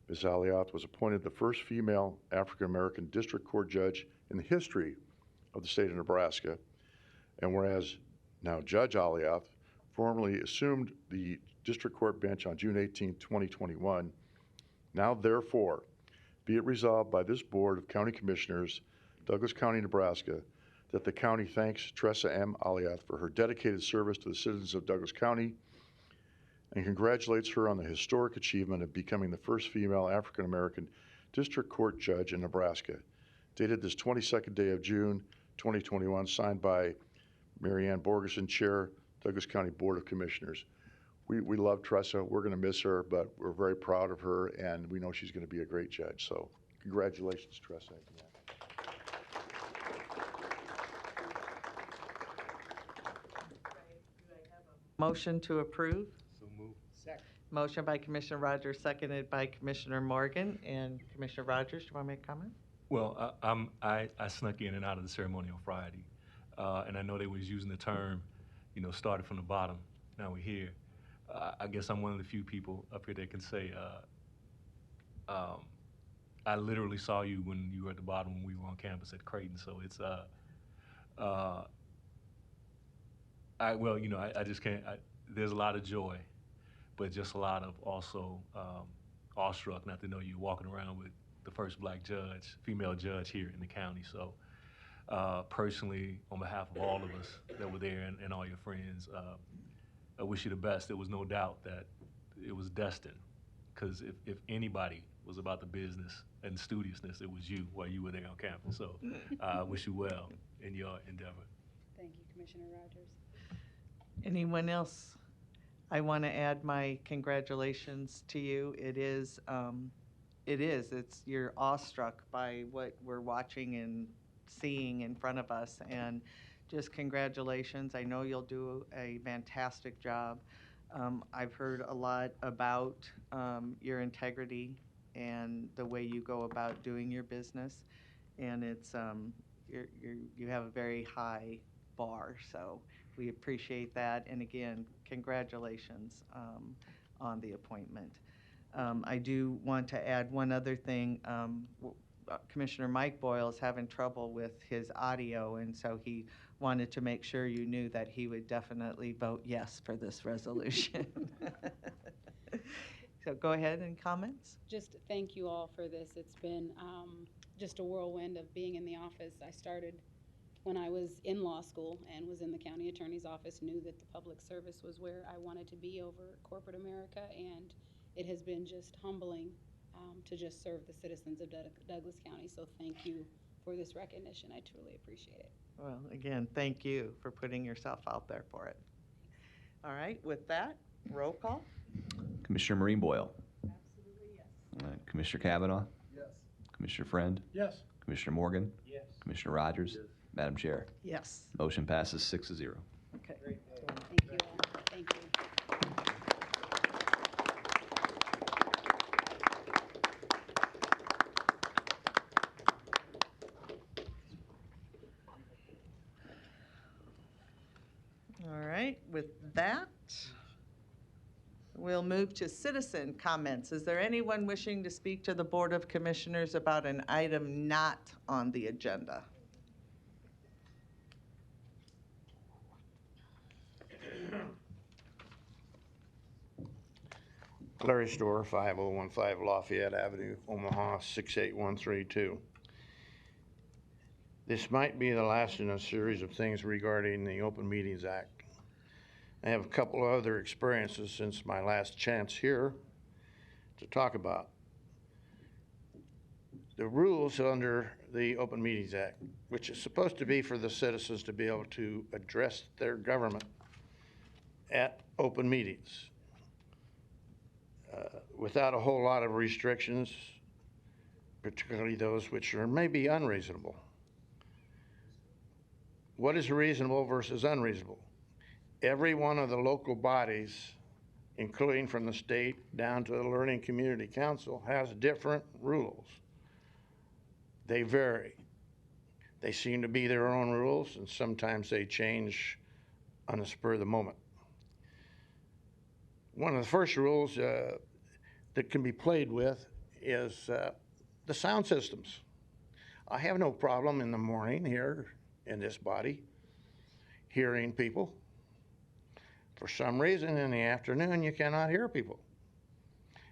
O: Ms. Aliath was appointed the first female African-American district court judge in the history of the state of Nebraska. And whereas now Judge Aliath formally assumed the district court bench on June 18, 2021, now therefore be it resolved by this Board of County Commissioners, Douglas County, Nebraska, that the county thanks Tressa M. Aliath for her dedicated service to the citizens of Douglas County and congratulates her on the historic achievement of becoming the first female African-American district court judge in Nebraska. Dated this 22nd day of June, 2021, signed by Mary Ann Borgeson, Chair, Douglas County Board of Commissioners. We love Tressa. We're going to miss her, but we're very proud of her, and we know she's going to be a great judge. So congratulations, Tressa.
A: Motion to approve.
D: So move. Second.
A: Motion by Commissioner Rogers, seconded by Commissioner Morgan. And Commissioner Rogers, do you want to make a comment?
L: Well, I snuck in and out of the ceremony on Friday, and I know they was using the term, started from the bottom. Now we're here. I guess I'm one of the few people up here that can say, I literally saw you when you were at the bottom when we were on campus at Creighton. So it's, I just can't, there's a lot of joy but just a lot of also awestruck not to know you walking around with the first black judge, female judge here in the county. So personally, on behalf of all of us that were there and all your friends, I wish you the best. There was no doubt that it was destined, because if anybody was about the business and studiousness, it was you while you were there on campus. So I wish you well in your endeavor.
N: Thank you, Commissioner Rogers.
A: Anyone else? I want to add my congratulations to you. You're awestruck by what we're watching and seeing in front of us, and just congratulations. I know you'll do a fantastic job. I've heard a lot about your integrity and the way you go about doing your business, and it's you have a very high bar, so we appreciate that. And again, congratulations on the appointment. I do want to add one other thing. Commissioner Mike Boyle is having trouble with his audio, and so he wanted to make sure you knew that he would definitely vote yes for this resolution. So go ahead and comments.
N: Just thank you all for this. It's been just a whirlwind of being in the office. I started when I was in law school and was in the county attorney's office, knew that the public service was where I wanted to be over corporate America, and it has been just humbling to just serve the citizens of Douglas County. So thank you for this recognition. I truly appreciate it.
A: Well, again, thank you for putting yourself out there for it. All right, with that, roll call.
C: Commissioner Marine Boyle.
G: Absolutely, yes.
C: Commissioner Kavanaugh.
B: Yes.
C: Commissioner Friend.
F: Yes.
C: Commissioner Morgan.
D: Yes.
C: Commissioner Rogers. Madam Chair.
A: Yes.
C: Motion passes 6-0.
A: Okay.
N: Thank you all. Thank you.
A: All right, with that, we'll move to citizen comments. Is there anyone wishing to speak to the Board of Commissioners about an item not on the agenda?
I: Larry Store, 5015 Lafayette Avenue, Omaha, 68132. This might be the last in a series of things regarding the Open Meetings Act. I have a couple of other experiences since my last chance here to talk about. The rules under the Open Meetings Act, which is supposed to be for the citizens to be able to address their government at open meetings without a whole lot of restrictions, particularly those which are maybe unreasonable. What is reasonable versus unreasonable? Every one of the local bodies, including from the state down to the Learning Community Council, has different rules. They vary. They seem to be their own rules, and sometimes they change on the spur of the moment. One of the first rules that can be played with is the sound systems. I have no problem in the morning here in this body hearing people. For some reason in the afternoon you cannot hear people.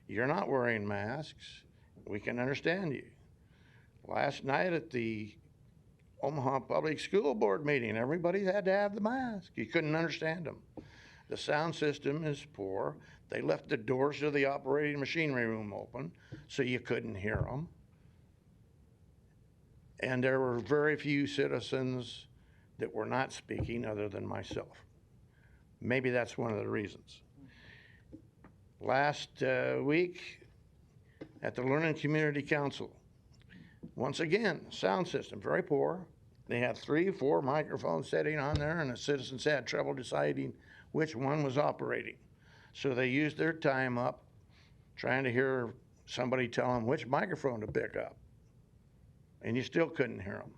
I: You're not wearing masks. We can understand you. Last night at the Omaha Public School Board meeting, everybody had to have the mask. You couldn't understand them. The sound system is poor. They left the doors to the operating machinery room open so you couldn't hear them. And there were very few citizens that were not speaking other than myself. Maybe that's one of the reasons. Last week at the Learning Community Council, once again, sound system, very poor. They had 3 or 4 microphones sitting on there, and the citizens had trouble deciding which one was operating. So they used their time up trying to hear somebody tell them which microphone to pick up. And you still couldn't hear them.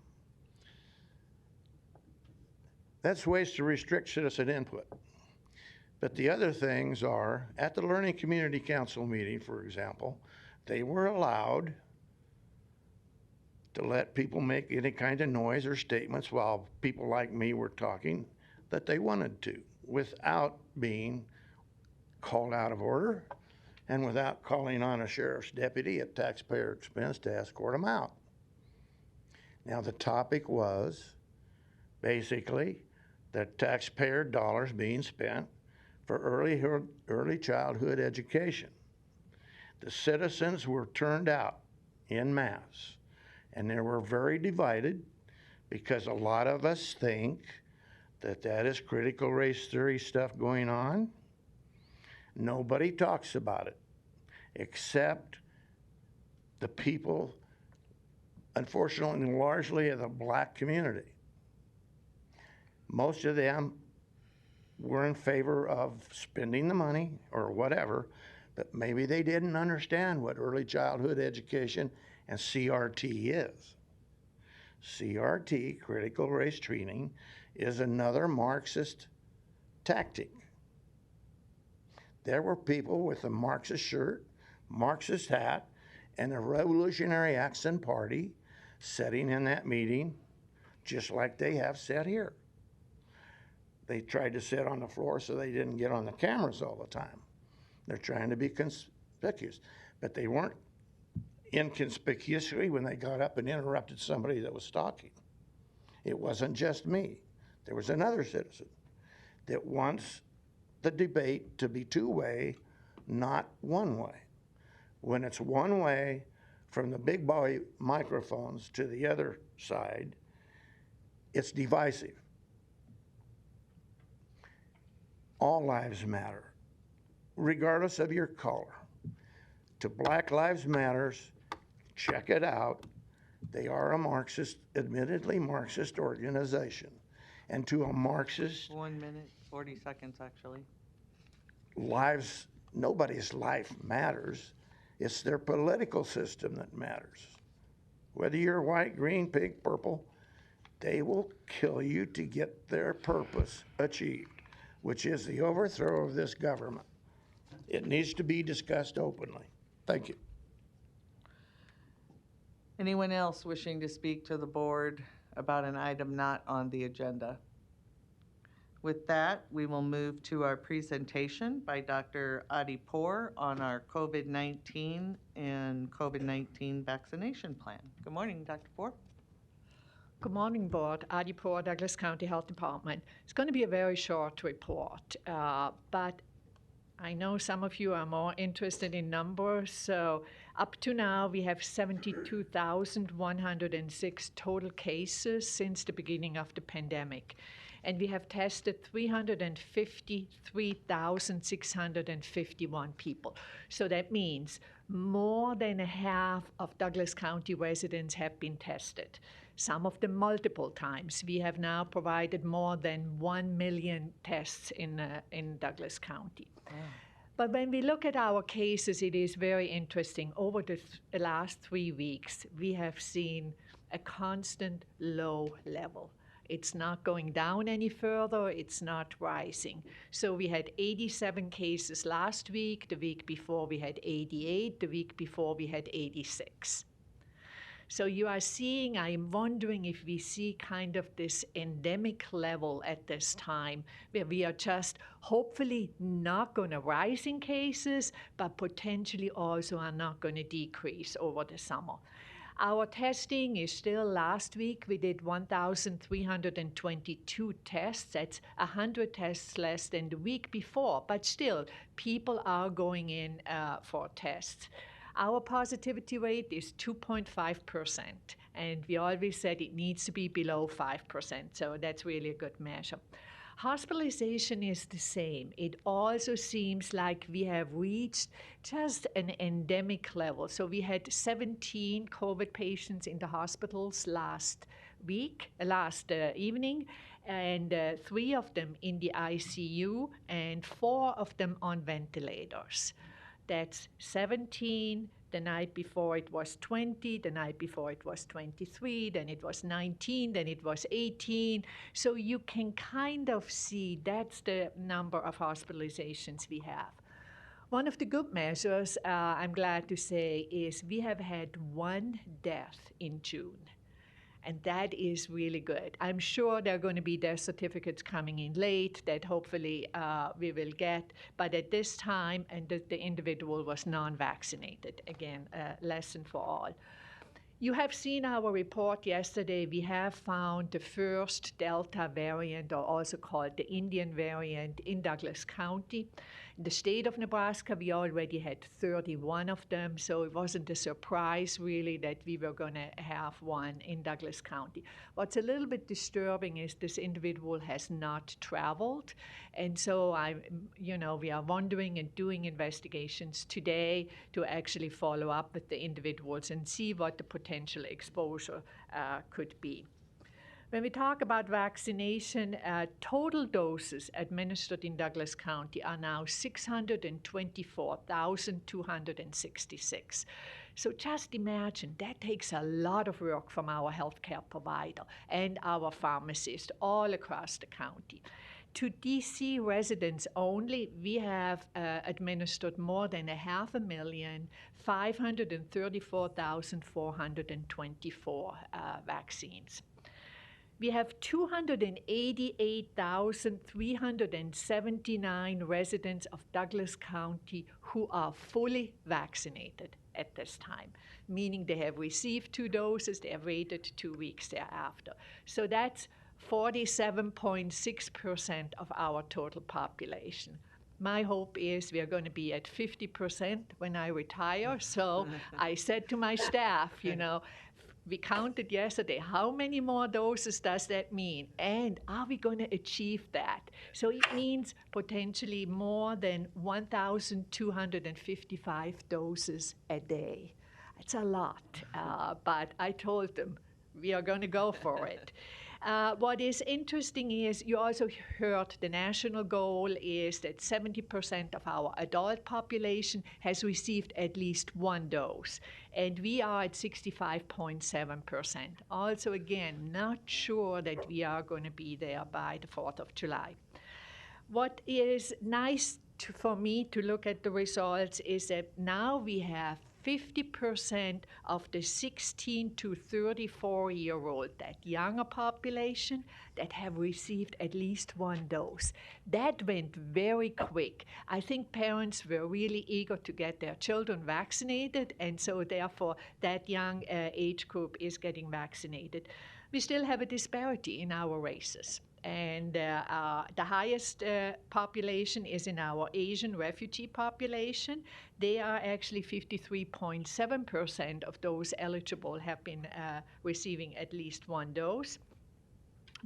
I: That's ways to restrict citizen input. But the other things are, at the Learning Community Council meeting, for example, they were allowed to let people make any kind of noise or statements while people like me were talking that they wanted to, without being called out of order and without calling on a sheriff's deputy at taxpayer expense to escort them out. Now, the topic was basically the taxpayer dollars being spent for early childhood education. The citizens were turned out en masse, and they were very divided because a lot of us think that that is critical race theory stuff going on. Nobody talks about it except the people, unfortunately, largely of the black community. Most of them were in favor of spending the money or whatever, but maybe they didn't understand what early childhood education and CRT is. CRT, critical race training, is another Marxist tactic. There were people with a Marxist shirt, Marxist hat, and a Revolutionary Action Party sitting in that meeting, just like they have sat here. They tried to sit on the floor so they didn't get on the cameras all the time. They're trying to be conspicuous, but they weren't inconspicuously when they got up and interrupted somebody that was talking. It wasn't just me. There was another citizen that wants the debate to be two-way, not one-way. When it's one way from the big boy microphones to the other side, it's divisive. All lives matter, regardless of your color. To Black Lives Matters, check it out. They are a Marxist, admittedly Marxist organization. And to a Marxist,
A: 1 minute, 40 seconds, actually.
I: lives, nobody's life matters. It's their political system that matters. Whether you're white, green, pink, purple, they will kill you to get their purpose achieved, which is the overthrow of this government. It needs to be discussed openly. Thank you.
A: Anyone else wishing to speak to the board about an item not on the agenda? With that, we will move to our presentation by Dr. Adipour on our COVID-19 and COVID-19 vaccination plan. Good morning, Dr. Poor.
J: Good morning, Board. Adipour, Douglas County Health Department. It's going to be a very short report, but I know some of you are more interested in numbers. So up to now, we have 72,106 total cases since the beginning of the pandemic. And we have tested 353,651 people. So that means more than a half of Douglas County residents have been tested. Some of them multiple times. We have now provided more than 1 million tests in Douglas County. Wow. But when we look at our cases, it is very interesting. Over the last 3 weeks, we have seen a constant low level. It's not going down any further, it's not rising. So we had 87 cases last week, the week before we had 88, the week before we had 86. So you are seeing, I'm wondering if we see kind of this endemic level at this time, where we are just hopefully not going to rise in cases, but potentially also are not going to decrease over the summer. Our testing is still, last week we did 1,322 tests. That's 100 tests less than the week before, but still, people are going in for tests. Our positivity rate is 2.5%, and we always said it needs to be below 5%, so that's really a good measure. Hospitalization is the same. It also seems like we have reached just an endemic level. So we had 17 COVID patients in the hospitals last evening, and 3 of them in the ICU and 4 of them on ventilators. That's 17. The night before it was 20, the night before it was 23, then it was 19, then it was 18. So you can kind of see that's the number of hospitalizations we have. One of the good measures, I'm glad to say, is we have had 1 death in June. And that is really good. I'm sure there are going to be death certificates coming in late that hopefully we will get. But at this time, and the individual was non-vaccinated. Again, a lesson for all. You have seen our report yesterday. We have found the first Delta variant, or also called the Indian variant, in Douglas County. In the state of Nebraska, we already had 31 of them, so it wasn't a surprise, really, that we were going to have one in Douglas County. What's a little bit disturbing is this individual has not traveled, and so we are wondering and doing investigations today to actually follow up with the individuals and see what the potential exposure could be. When we talk about vaccination, total doses administered in Douglas County are now 624,266. So just imagine, that takes a lot of work from our healthcare provider and our pharmacists all across the county. To DC residents only, we have administered more than 534,424 vaccines. We have 288,379 residents of Douglas County who are fully vaccinated at this time, meaning they have received 2 doses, they have waited 2 weeks thereafter. So that's 47.6% of our total population. My hope is we are going to be at 50% when I retire. So I said to my staff, we counted yesterday, how many more doses does that mean? And are we going to achieve that? So it means potentially more than 1,255 doses a day. It's a lot, but I told them we are going to go for it. What is interesting is you also heard the national goal is that 70% of our adult population has received at least 1 dose. And we are at 65.7%. Also, again, not sure that we are going to be there by the 4th of July. What is nice for me to look at the results is that now we have 50% of the 16 to 34-year-old, that younger population, that have received at least 1 dose. That went very quick. I think parents were really eager to get their children vaccinated, and so therefore that young age group is getting vaccinated. We still have a disparity in our races. And the highest population is in our Asian refugee population. They are actually 53.7% of those eligible have been receiving at least 1 dose.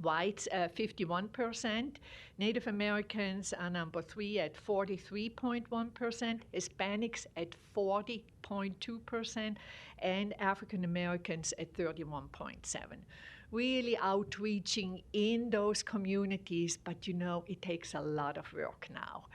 J: Whites, 51%. Native Americans are number 3 at 43.1%. Hispanics at 40.2%. And African Americans at 31.7%. Really outreaching in those communities, but it takes a lot of work now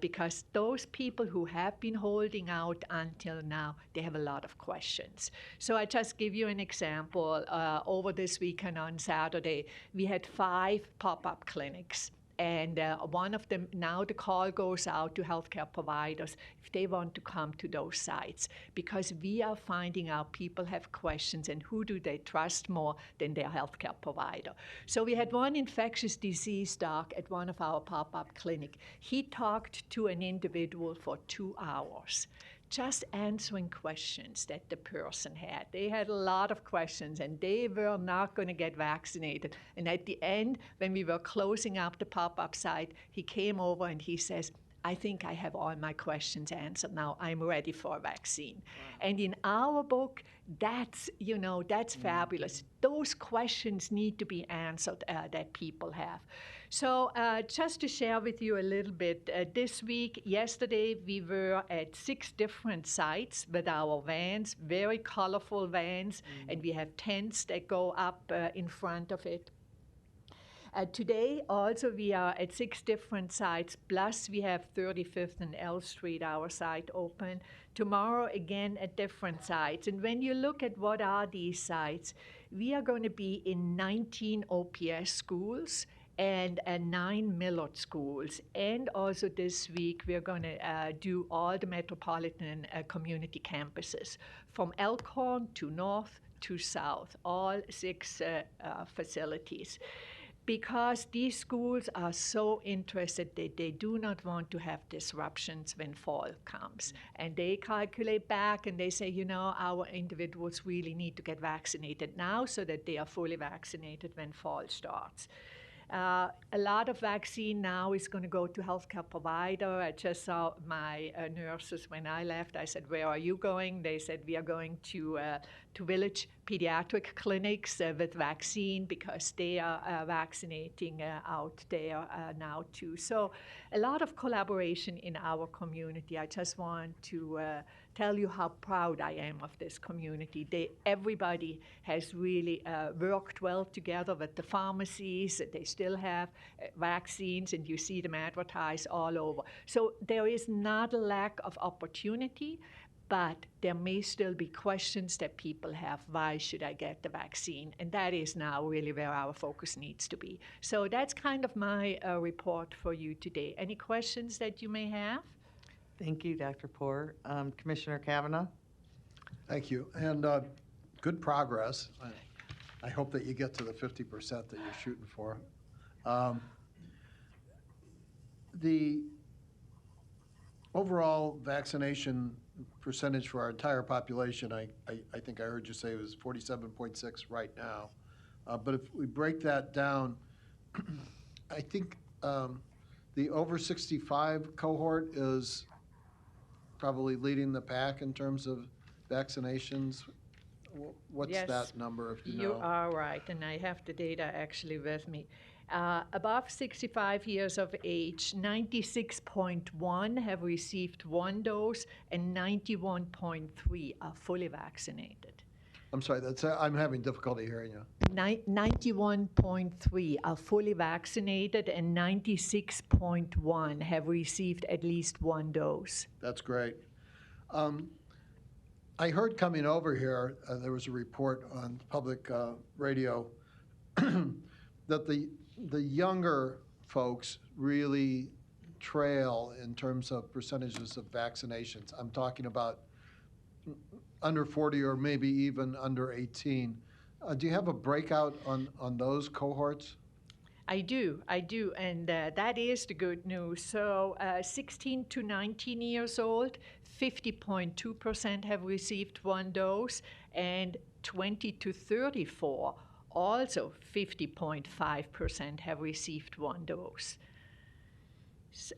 J: because those people who have been holding out until now, they have a lot of questions. So I just give you an example. Over this weekend on Saturday, we had 5 pop-up clinics. And one of them, now the call goes out to healthcare providers if they want to come to those sites, because we are finding out people have questions and who do they trust more than their healthcare provider. So we had one infectious disease doc at one of our pop-up clinic. He talked to an individual for 2 hours, just answering questions that the person had. They had a lot of questions, and they were not going to get vaccinated. And at the end, when we were closing up the pop-up site, he came over and he says, I think I have all my questions answered now. I'm ready for a vaccine. Wow. And in our book, that's fabulous. Those questions need to be answered that people have. So just to share with you a little bit, this week, yesterday, we were at 6 different sites with our vans, very colorful vans, and we have tents that go up in front of it. Today, also, we are at 6 different sites, plus we have 35th and L Street, our site, open. Tomorrow, again, at different sites. And when you look at what are these sites, we are going to be in 19 OPS schools and 9 Millard schools. And also this week, we're going to do all the metropolitan community campuses, from Elkhorn to North to south, all 6 facilities. Because these schools are so interested that they do not want to have disruptions when fall comes. And they calculate back and they say, you know, our individuals really need to get vaccinated now so that they are fully vaccinated when fall starts. A lot of vaccine now is going to go to healthcare provider. I just saw my nurses when I left. I said, where are you going? They said, we are going to village pediatric clinics with vaccine because they are vaccinating out there now too. So a lot of collaboration in our community. I just want to tell you how proud I am of this community. Everybody has really worked well together with the pharmacies. They still have vaccines, and you see them advertised all over. So there is not a lack of opportunity, but there may still be questions that people have. Why should I get the vaccine? And that is now really where our focus needs to be. So that's kind of my report for you today. Any questions that you may have?
A: Thank you, Dr. Poor. Commissioner Kavanaugh?
B: Thank you. And good progress. I hope that you get to the 50% that you're shooting for. The overall vaccination percentage for our entire population, I think I heard you say it was 47.6 right now. But if we break that down, I think the over 65 cohort is probably leading the pack in terms of vaccinations. What's
J: Yes,
B: that number, if you know?
J: You are right, and I have the data actually with me. Above 65 years of age, 96.1 have received 1 dose, and 91.3 are fully vaccinated.
B: I'm sorry, I'm having difficulty hearing you.
J: 91.3 are fully vaccinated, and 96.1 have received at least 1 dose.
B: That's great. I heard coming over here, there was a report on public radio that the younger folks really trail in terms of percentages of vaccinations. I'm talking about under 40 or maybe even under 18. Do you have a breakout on those cohorts?
J: I do, and that is the good news. So 16 to 19 years old, 50.2% have received 1 dose, and 20 to 34, also 50.5% have received 1 dose.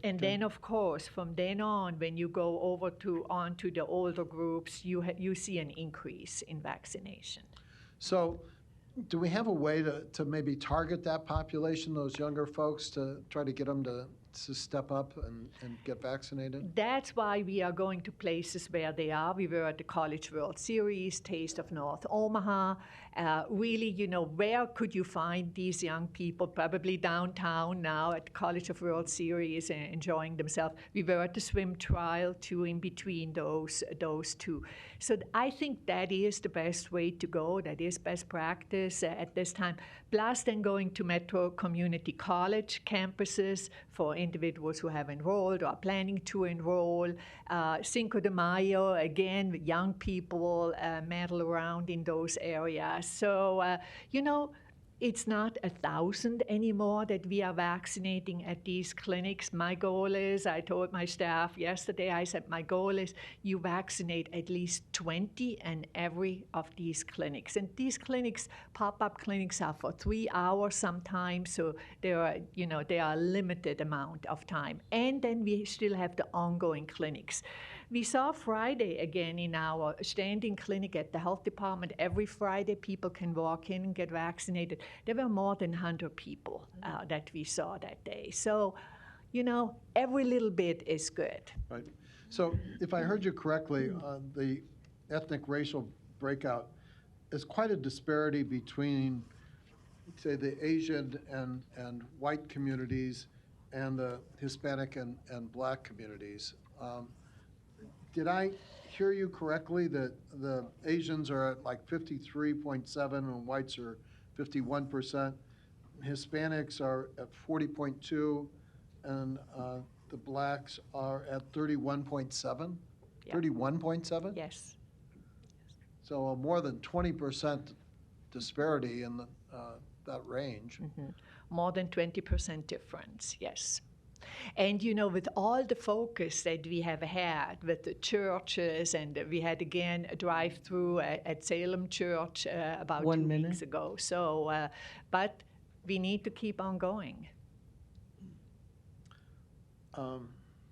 J: And then, of course, from then on, when you go over onto the older groups, you see an increase in vaccination.
B: So do we have a way to maybe target that population, those younger folks, to try to get them to step up and get vaccinated?
J: That's why we are going to places where they are. We were at the College World Series, Taste of North Omaha. Really, you know, where could you find these young people? Probably downtown now at the College of World Series, enjoying themselves. We were at the swim trial too, in between those two. So I think that is the best way to go. That is best practice at this time. Plus then going to Metro Community College campuses for individuals who have enrolled or are planning to enroll. Cinco de Mayo, again, young people meddle around in those areas. So, you know, it's not 1,000 anymore that we are vaccinating at these clinics. My goal is, I told my staff yesterday, I said, my goal is you vaccinate at least 20 in every of these clinics. And these clinics, pop-up clinics, are for 3 hours sometimes, so there are a limited amount of time. And then we still have the ongoing clinics. We saw Friday again in our standing clinic at the health department. Every Friday, people can walk in and get vaccinated. There were more than 100 people that we saw that day. So, you know, every little bit is good.
B: Right. So if I heard you correctly, the ethnic racial breakout is quite a disparity between, say, the Asian and white communities and the Hispanic and black communities. Did I hear you correctly that the Asians are at like 53.7 and whites are 51%? Hispanics are at 40.2 and the blacks are at 31.7?
J: Yeah.
B: 31.7?
J: Yes.
B: So a more than 20% disparity in that range.
J: More than 20% difference, yes. And you know, with all the focus that we have had with the churches, and we had again a drive-through at Salem Church about 2 weeks ago. So, but we need to keep on going.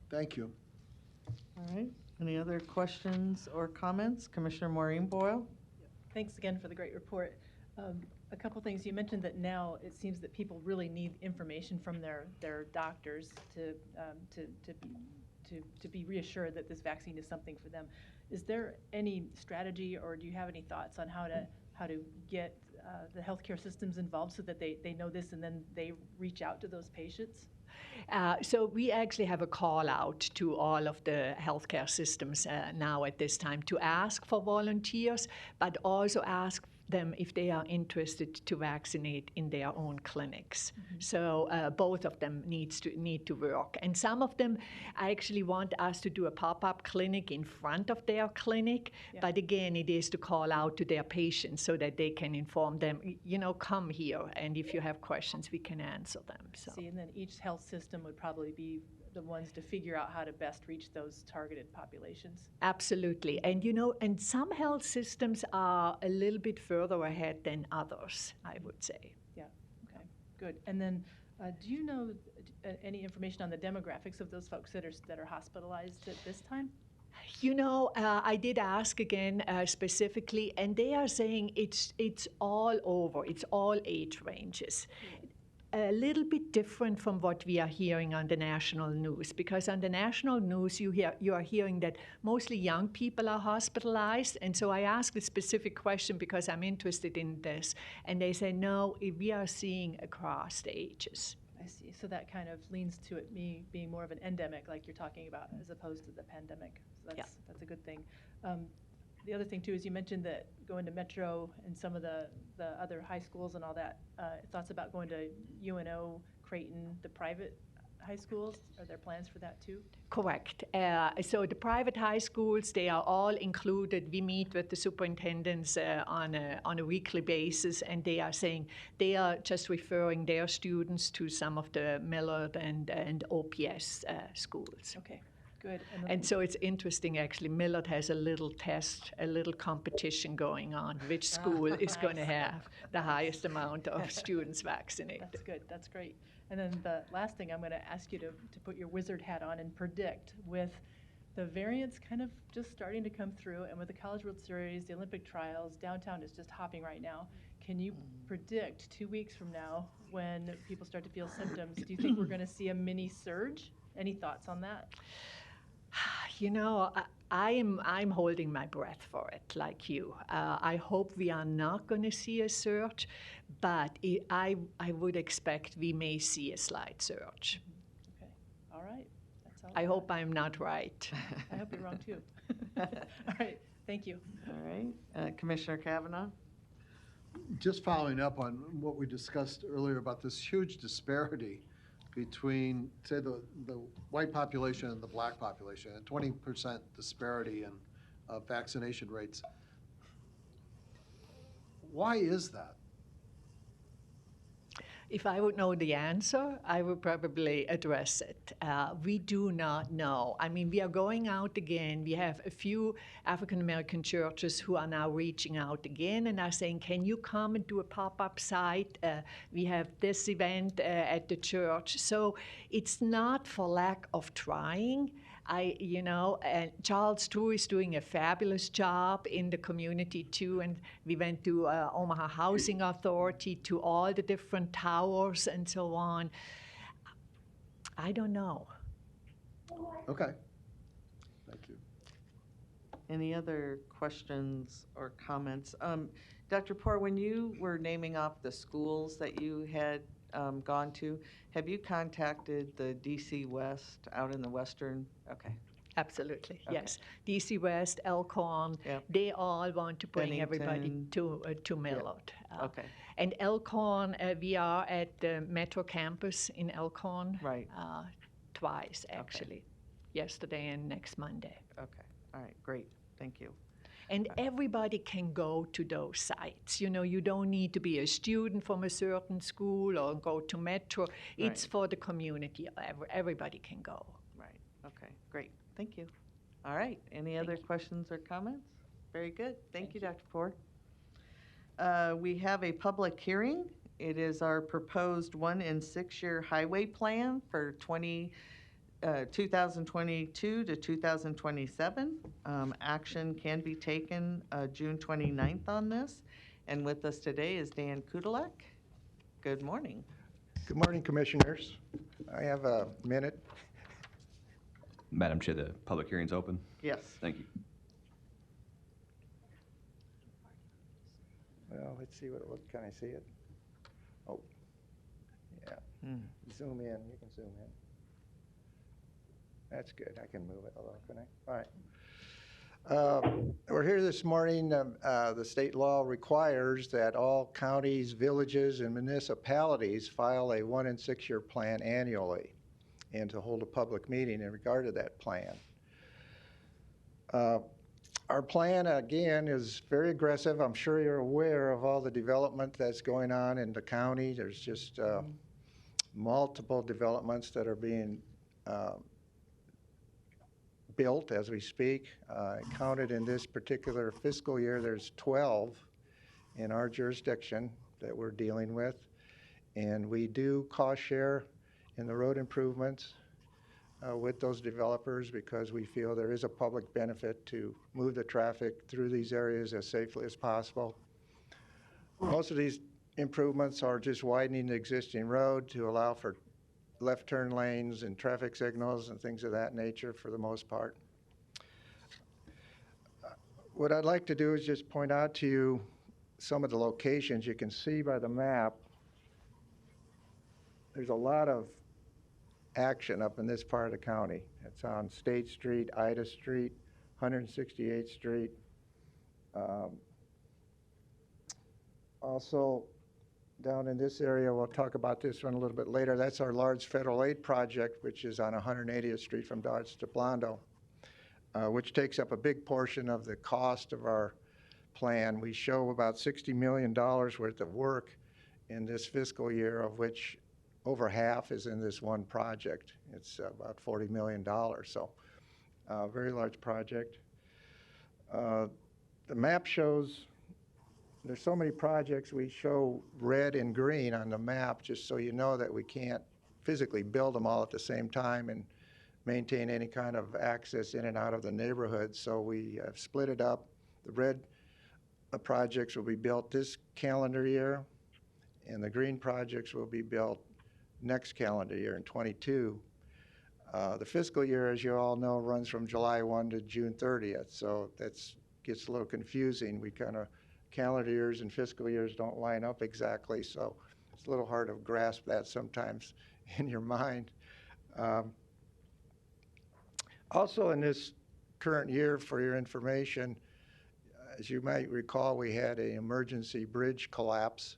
B: Thank you.
A: All right. Any other questions or comments? Commissioner Maureen Boyle?
G: Thanks again for the great report. A couple things. You mentioned that now it seems that people really need information from their doctors to be reassured that this vaccine is something for them. Is there any strategy, or do you have any thoughts on how to get the healthcare systems involved so that they know this and then they reach out to those patients?
J: So we actually have a call out to all of the healthcare systems now at this time to ask for volunteers, but also ask them if they are interested to vaccinate in their own clinics. So both of them need to work. And some of them actually want us to do a pop-up clinic in front of their clinic. Yeah. But again, it is to call out to their patients so that they can inform them, you know, come here. And if you have questions, we can answer them. So.
G: See, and then each health system would probably be the ones to figure out how to best reach those targeted populations.
J: Absolutely. And you know, and some health systems are a little bit further ahead than others, I would say.
G: Yeah, okay, good. And then do you know any information on the demographics of those folks that are hospitalized at this time?
J: You know, I did ask again specifically, and they are saying it's all over. It's all age ranges. A little bit different from what we are hearing on the national news, because on the national news you are hearing that mostly young people are hospitalized, and so I asked a specific question because I'm interested in this, and they say no, we are seeing across the ages.
G: I see. So that kind of leans to it being more of an endemic, like you're talking about, as opposed to the pandemic. So that's a good thing. The other thing, too, is you mentioned that going to Metro and some of the other high schools and all that, thoughts about going to UNO, Creighton, the private high schools. Are there plans for that, too?
J: Correct. So the private high schools, they are all included. We meet with the superintendents on a weekly basis, and they are saying they are just referring their students to some of the Millard and OPS schools.
G: Okay. Good.
J: And so it's interesting, actually. Millard has a little test, a little competition going on. Which school is going to have the highest amount of students vaccinated?
G: That's good. That's great. And then the last thing, I'm going to ask you to put your wizard hat on and predict, with the variants kind of just starting to come through, and with the College World Series, the Olympic trials, downtown is just hopping right now. Can you predict 2 weeks from now, when people start to feel symptoms, do you think we're going to see a mini surge? Any thoughts on that?
J: You know, I'm holding my breath for it, like you. I hope we are not going to see a surge, but I would expect we may see a slight surge.
G: Okay, all right. That's all.
J: I hope I'm not right.
G: I hope you're wrong, too. All right, thank you.
A: All right, Commissioner Kavanaugh?
B: Just following up on what we discussed earlier about this huge disparity between, say, the white population and the black population, a 20% disparity in vaccination rates. Why is that?
J: If I would know the answer, I would probably address it. We do not know. I mean, we are going out again. We have a few African-American churches who are now reaching out again and are saying, can you come and do a pop-up site? We have this event at the church. So it's not for lack of trying. Charles True is doing a fabulous job in the community too, and we went to Omaha Housing Authority, to all the different towers and so on. I don't know.
B: Okay. Thank you.
A: Any other questions or comments? Dr. Poor, when you were naming off the schools that you had gone to, have you contacted the DC West out in the western? Okay.
J: Absolutely,
A: Okay.
J: yes. DC West, Elkhorn,
A: Yep.
J: they all want to bring everybody
A: Bennington.
J: to Millard.
A: Okay.
J: And Elkhorn, we are at the Metro campus in Elkhorn.
A: Right.
J: Twice, actually. Yesterday and next Monday.
A: Okay. All right. Great. Thank you.
J: And everybody can go to those sites. You know, you don't need to be a student from a certain school or go to Metro. It's
A: Right.
J: for the community. Everybody can go.
A: Right, okay, great, thank you. All right, any other questions or comments? Very good, thank you, Dr. Ford. We have a public hearing. It is our proposed 1 and 6-year highway plan for 2022 to 2027. Action can be taken June 29th on this. And with us today is Dan Kudelek. Good morning.
P: Good morning, Commissioners. I have a minute.
C: Madam Chair, the public hearing's open.
A: Yes.
C: Thank you.
P: Well, let's see what can I see it? Oh, yeah. Zoom in. You can zoom in. That's good. I can move it a little, can I? All right. We're here this morning. The state law requires that all counties, villages, and municipalities file a 1 and 6-year plan annually and to hold a public meeting in regard to that plan. Our plan, again, is very aggressive. I'm sure you're aware of all the development that's going on in the county. There's just multiple developments that are being built as we speak. Counted in this particular fiscal year, there's 12 in our jurisdiction that we're dealing with. And we do cost share in the road improvements with those developers because we feel there is a public benefit to move the traffic through these areas as safely as possible. Most of these improvements are just widening the existing road to allow for left turn lanes and traffic signals and things of that nature for the most part. What I'd like to do is just point out to you some of the locations. You can see by the map, there's a lot of action up in this part of the county. It's on State Street, Ida Street, 168th Street. Also, down in this area, we'll talk about this one a little bit later. That's our large federal aid project, which is on 180th Street from Dodge to Blondo, which takes up a big portion of the cost of our plan. We show about $60 million worth of work in this fiscal year, of which over half is in this one project. It's about $40 million, so a very large project. The map shows there's so many projects. We show red and green on the map just so you know that we can't physically build them all at the same time and maintain any kind of access in and out of the neighborhood. So we have split it up. The red projects will be built this calendar year, and the green projects will be built next calendar year in 22. The fiscal year, as you all know, runs from July 1 to June 30th, so that gets a little confusing. We kind of, calendar years and fiscal years don't line up exactly, so it's a little hard to grasp that sometimes in your mind. Also in this current year, for your information, as you might recall, we had an emergency bridge collapse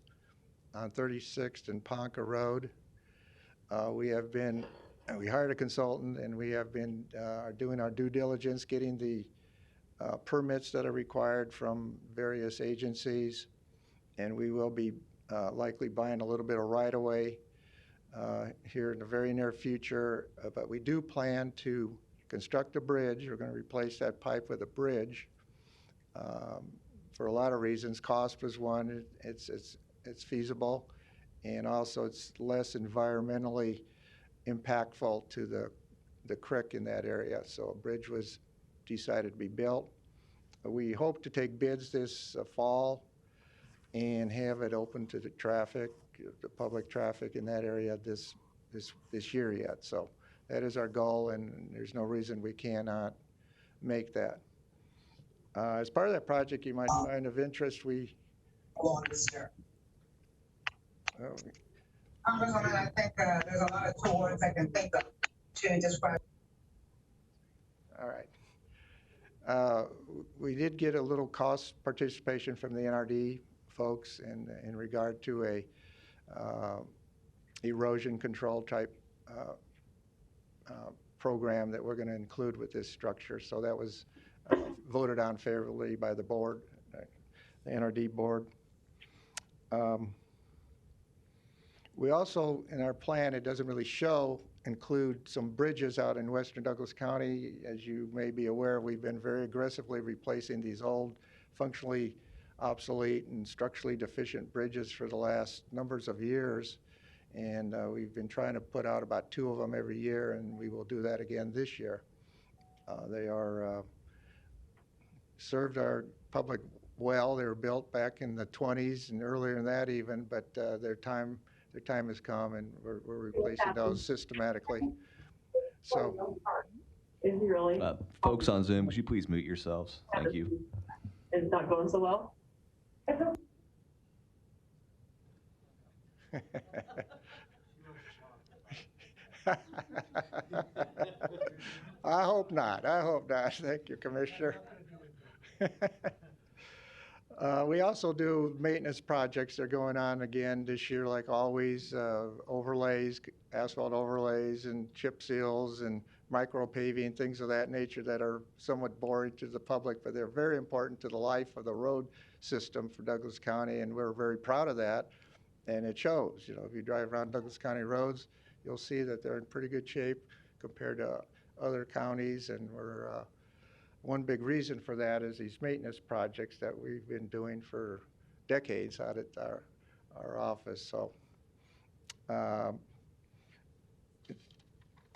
P: on 36th and Ponca Road. We hired a consultant, and we have been doing our due diligence, getting the permits that are required from various agencies, and we will be likely buying a little bit of right-of-way here in the very near future. But we do plan to construct a bridge. We're going to replace that pipe with a bridge for a lot of reasons. Cost was one. It's feasible, and also it's less environmentally impactful to the creek in that area. So a bridge was decided to be built. We hope to take bids this fall and have it open to the traffic, the public traffic in that area this year yet. So that is our goal, and there's no reason we cannot make that. As part of that project, you might find of interest,
Q: Congresswoman, I think there's a lot of two words I can think of to describe.
P: All right. We did get a little cost participation from the NRD folks in regard to a erosion control type program that we're going to include with this structure. So that was voted on favorably by the board, the NRD board. We also, in our plan, it doesn't really show, include some bridges out in western Douglas County. As you may be aware, we've been very aggressively replacing these old, functionally obsolete and structurally deficient bridges for the last numbers of years. And we've been trying to put out about 2 of them every year, and we will do that again this year. They are served our public well. They were built back in the 20s and earlier than that even, but their time has come, and we're replacing those systematically. So,
C: Folks on Zoom, would you please mute yourselves? Thank you.
R: It's not going so well?
P: I hope not. I hope not. Thank you, Commissioner. We also do maintenance projects. They're going on again this year, like always, overlays, asphalt overlays and chip seals and micro paving, things of that nature that are somewhat boring to the public, but they're very important to the life of the road system for Douglas County, and we're very proud of that. And it shows. You know, if you drive around Douglas County roads, you'll see that they're in pretty good shape compared to other counties, and we're one big reason for that is these maintenance projects that we've been doing for decades out at our office. So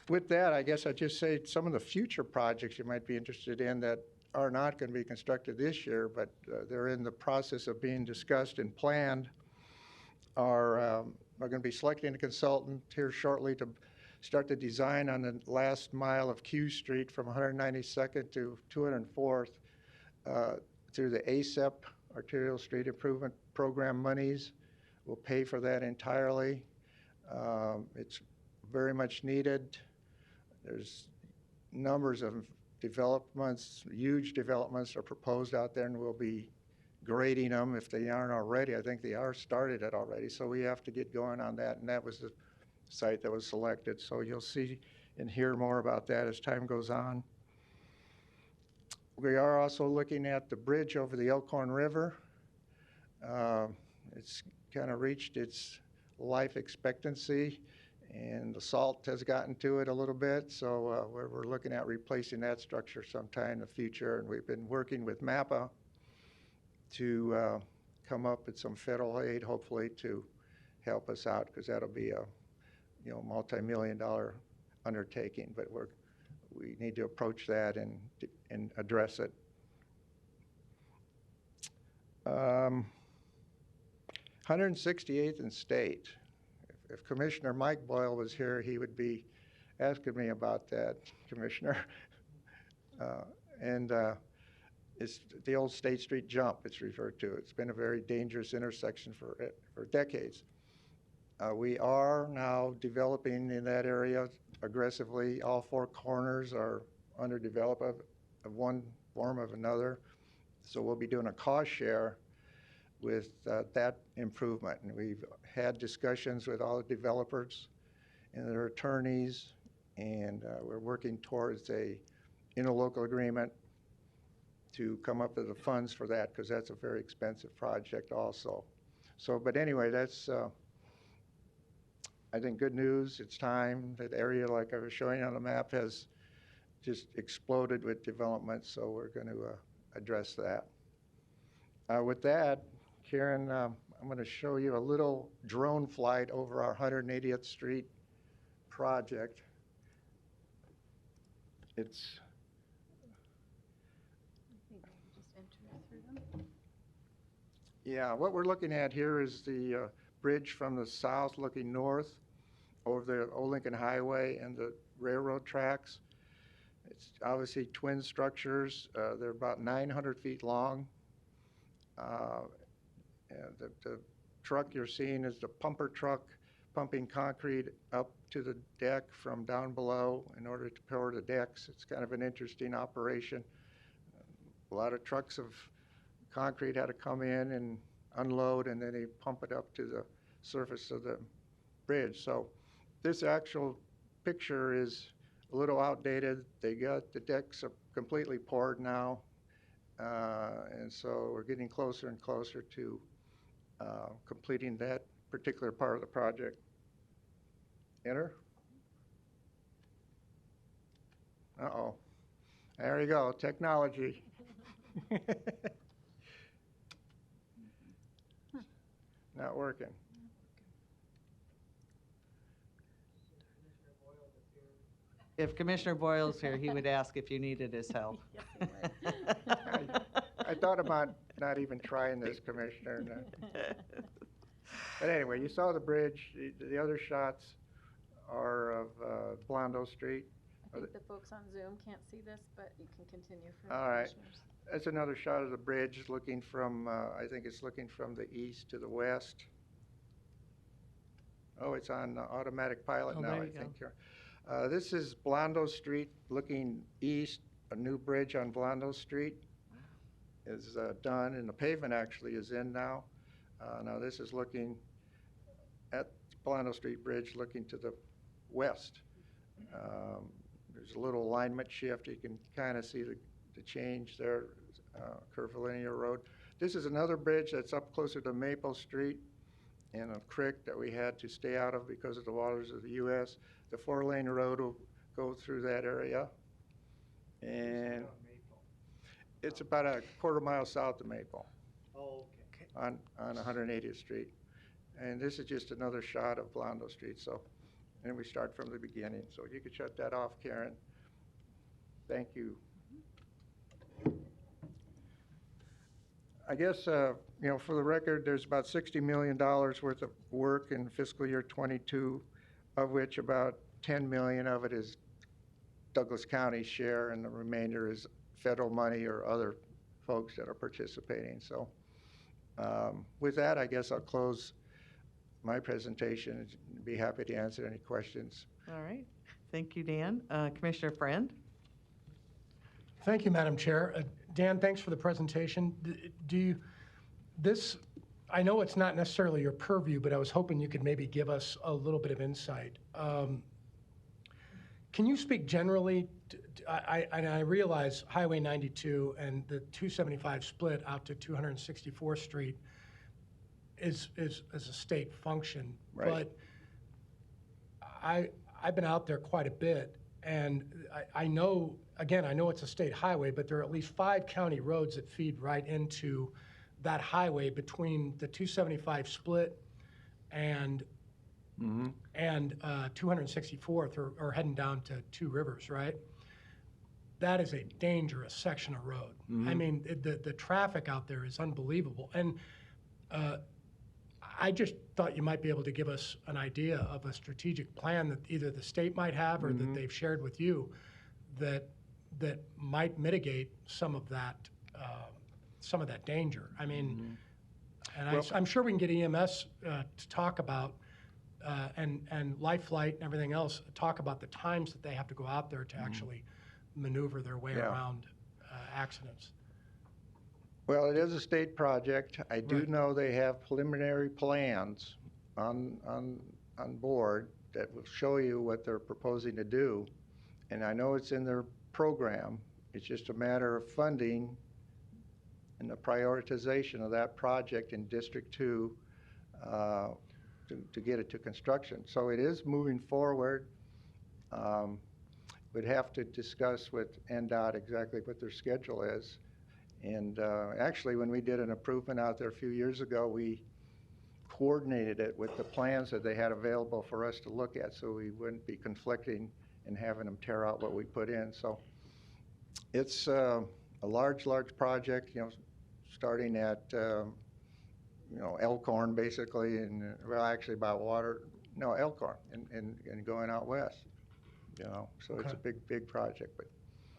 P: with that, I guess I'd just say some of the future projects you might be interested in that are not going to be constructed this year, but they're in the process of being discussed and planned are going to be selecting a consultant here shortly to start the design on the last mile of Q Street from 192nd to 204th through the ASEP, Arterial Street Improvement Program monies. We'll pay for that entirely. It's very much needed. There's numbers of developments, huge developments are proposed out there, and we'll be grading them if they aren't already. I think they are started it already, so we have to get going on that, and that was the site that was selected. So you'll see and hear more about that as time goes on. We are also looking at the bridge over the Elkhorn River. It's kind of reached its life expectancy, and the salt has gotten to it a little bit, so we're looking at replacing that structure sometime in the future, and we've been working with MAPA to come up with some federal aid, hopefully, to help us out, because that'll be a multi-million-dollar undertaking, but we need to approach that and address it. 168th and State. If Commissioner Mike Boyle was here, he would be asking me about that, Commissioner. It's the old State Street jump, it's referred to. It's been a very dangerous intersection for decades. We are now developing in that area aggressively. All 4 corners are under development of one form or another. So we'll be doing a cost share with that improvement. And we've had discussions with all the developers and their attorneys, and we're working towards a interlocal agreement to come up with the funds for that, because that's a very expensive project also. So, but anyway, that's I think good news. It's time. That area, like I was showing on the map, has just exploded with development, so we're going to address that. With that, Karen, I'm going to show you a little drone flight over our 180th Street project. It's what we're looking at here is the bridge from the south looking north over the Old Lincoln Highway and the railroad tracks. It's obviously twin structures. They're about 900 feet long. The truck you're seeing is the pumper truck pumping concrete up to the deck from down below in order to pour the decks. It's kind of an interesting operation. A lot of trucks of concrete had to come in and unload, and then they pump it up to the surface of the bridge. So this actual picture is a little outdated. They got, the decks are completely poured now. And so we're getting closer and closer to completing that particular part of the project. Enter. Uh-oh. There you go, technology. Not working.
A: If Commissioner Boyle's here, he would ask if you needed his help.
P: I thought about not even trying this, Commissioner. But anyway, you saw the bridge. The other shots are of Blondo Street.
S: I think the folks on Zoom can't see this, but you can continue for
P: All right.
S: commissioners.
P: That's another shot of the bridge looking from, I think it's looking from the east to the west. Oh, it's on automatic pilot
A: Oh,
P: now,
A: there
P: I
A: you go.
P: think. This is Blondo Street looking east. A new bridge on Blondo Street is done, and the pavement actually is in now. Now this is looking at Blondo Street Bridge looking to the west. There's a little alignment shift. You can kind of see the change there, curvilinear road. This is another bridge that's up closer to Maple Street and a creek that we had to stay out of because of the waters of the U.S. The 4-lane road will go through that area. And it's about a quarter mile south of Maple.
F: Oh, okay.
P: On 180th Street. And this is just another shot of Blondo Street. So, and we start from the beginning. So you could shut that off, Karen. Thank you. I guess, you know, for the record, there's about $60 million worth of work in fiscal year 22, of which about 10 million of it is Douglas County's share, and the remainder is federal money or other folks that are participating. So with that, I guess I'll close my presentation and be happy to answer any questions.
A: All right. Thank you, Dan. Commissioner Friend?
F: Thank you, Madam Chair. Dan, thanks for the presentation. I know it's not necessarily your purview, but I was hoping you could maybe give us a little bit of insight. Can you speak generally, I realize Highway 92 and the 275 split out to 264th Street is a state function.
P: Right.
F: But I've been out there quite a bit, and I know, again, I know it's a state highway, but there are at least 5 county roads that feed right into that highway between the 275 split and 264th, or heading down to Two Rivers, right? That is a dangerous section of road. I mean, the traffic out there is unbelievable. And I just thought you might be able to give us an idea of a strategic plan that either the state might have or that they've shared with you that might mitigate some of that danger. I mean, and I'm sure we can get EMS to talk about and Life Flight and everything else, talk about the times that they have to go out there to actually maneuver their way around accidents.
P: Well, it is a state project. I do know they have preliminary plans on board that will show you what they're proposing to do. And I know it's in their program. It's just a matter of funding and the prioritization of that project in District 2 to get it to construction. So it is moving forward. We'd have to discuss with NDOT exactly what their schedule is. And actually, when we did an improvement out there a few years ago, we coordinated it with the plans that they had available for us to look at, so we wouldn't be conflicting and having them tear out what we put in. So it's a large project, you know, starting at, you know, Elkhorn basically, and well, actually about Elkhorn and going out west, you know. So it's a big project, but.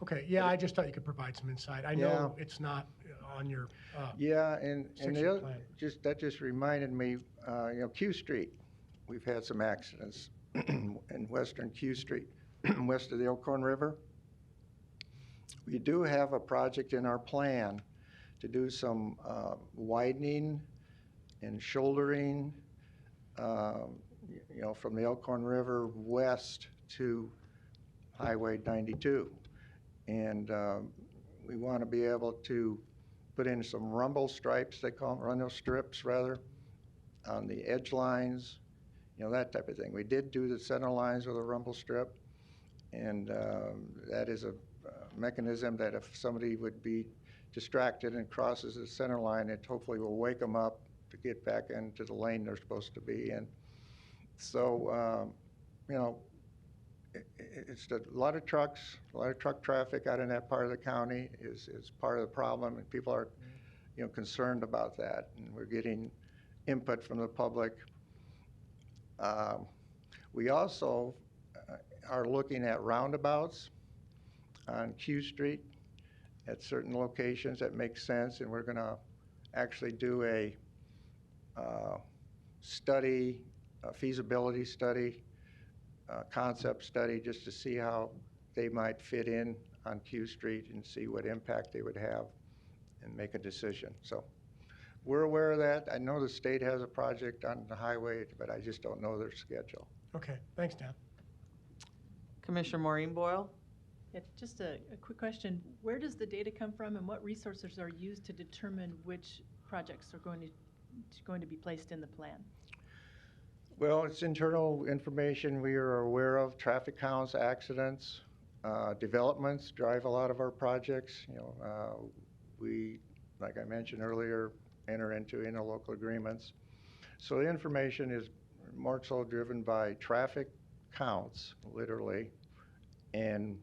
F: Okay, yeah, I just thought you could provide some insight. I know it's not on your
P: yeah, and the other,
F: plan.
P: that just reminded me, you know, Q Street. We've had some accidents in western Q Street, west of the Elkhorn River. We do have a project in our plan to do some widening and shouldering, you know, from the Elkhorn River west to Highway 92. And we want to be able to put in some rumble stripes, they call them, rumble strips rather, on the edge lines, you know, that type of thing. We did do the center lines with a rumble strip, and that is a mechanism that if somebody would be distracted and crosses the center line, it hopefully will wake them up to get back into the lane they're supposed to be in. So, you know, it's a lot of trucks, a lot of truck traffic out in that part of the county is part of the problem, and people are, you know, concerned about that, and we're getting input from the public. We also are looking at roundabouts on Q Street at certain locations that make sense, and we're going to actually do a study, a feasibility study, concept study, just to see how they might fit in on Q Street and see what impact they would have and make a decision. So we're aware of that. I know the state has a project on the highway, but I just don't know their schedule.
F: Okay, thanks, Dan.
A: Commissioner Maureen Boyle?
G: Yeah, just a quick question. Where does the data come from, and what resources are used to determine which projects are going to be placed in the plan?
P: Well, it's internal information we are aware of. Traffic counts, accidents, developments drive a lot of our projects. You know, we, like I mentioned earlier, enter into interlocal agreements. So the information is more so driven by traffic counts, literally, and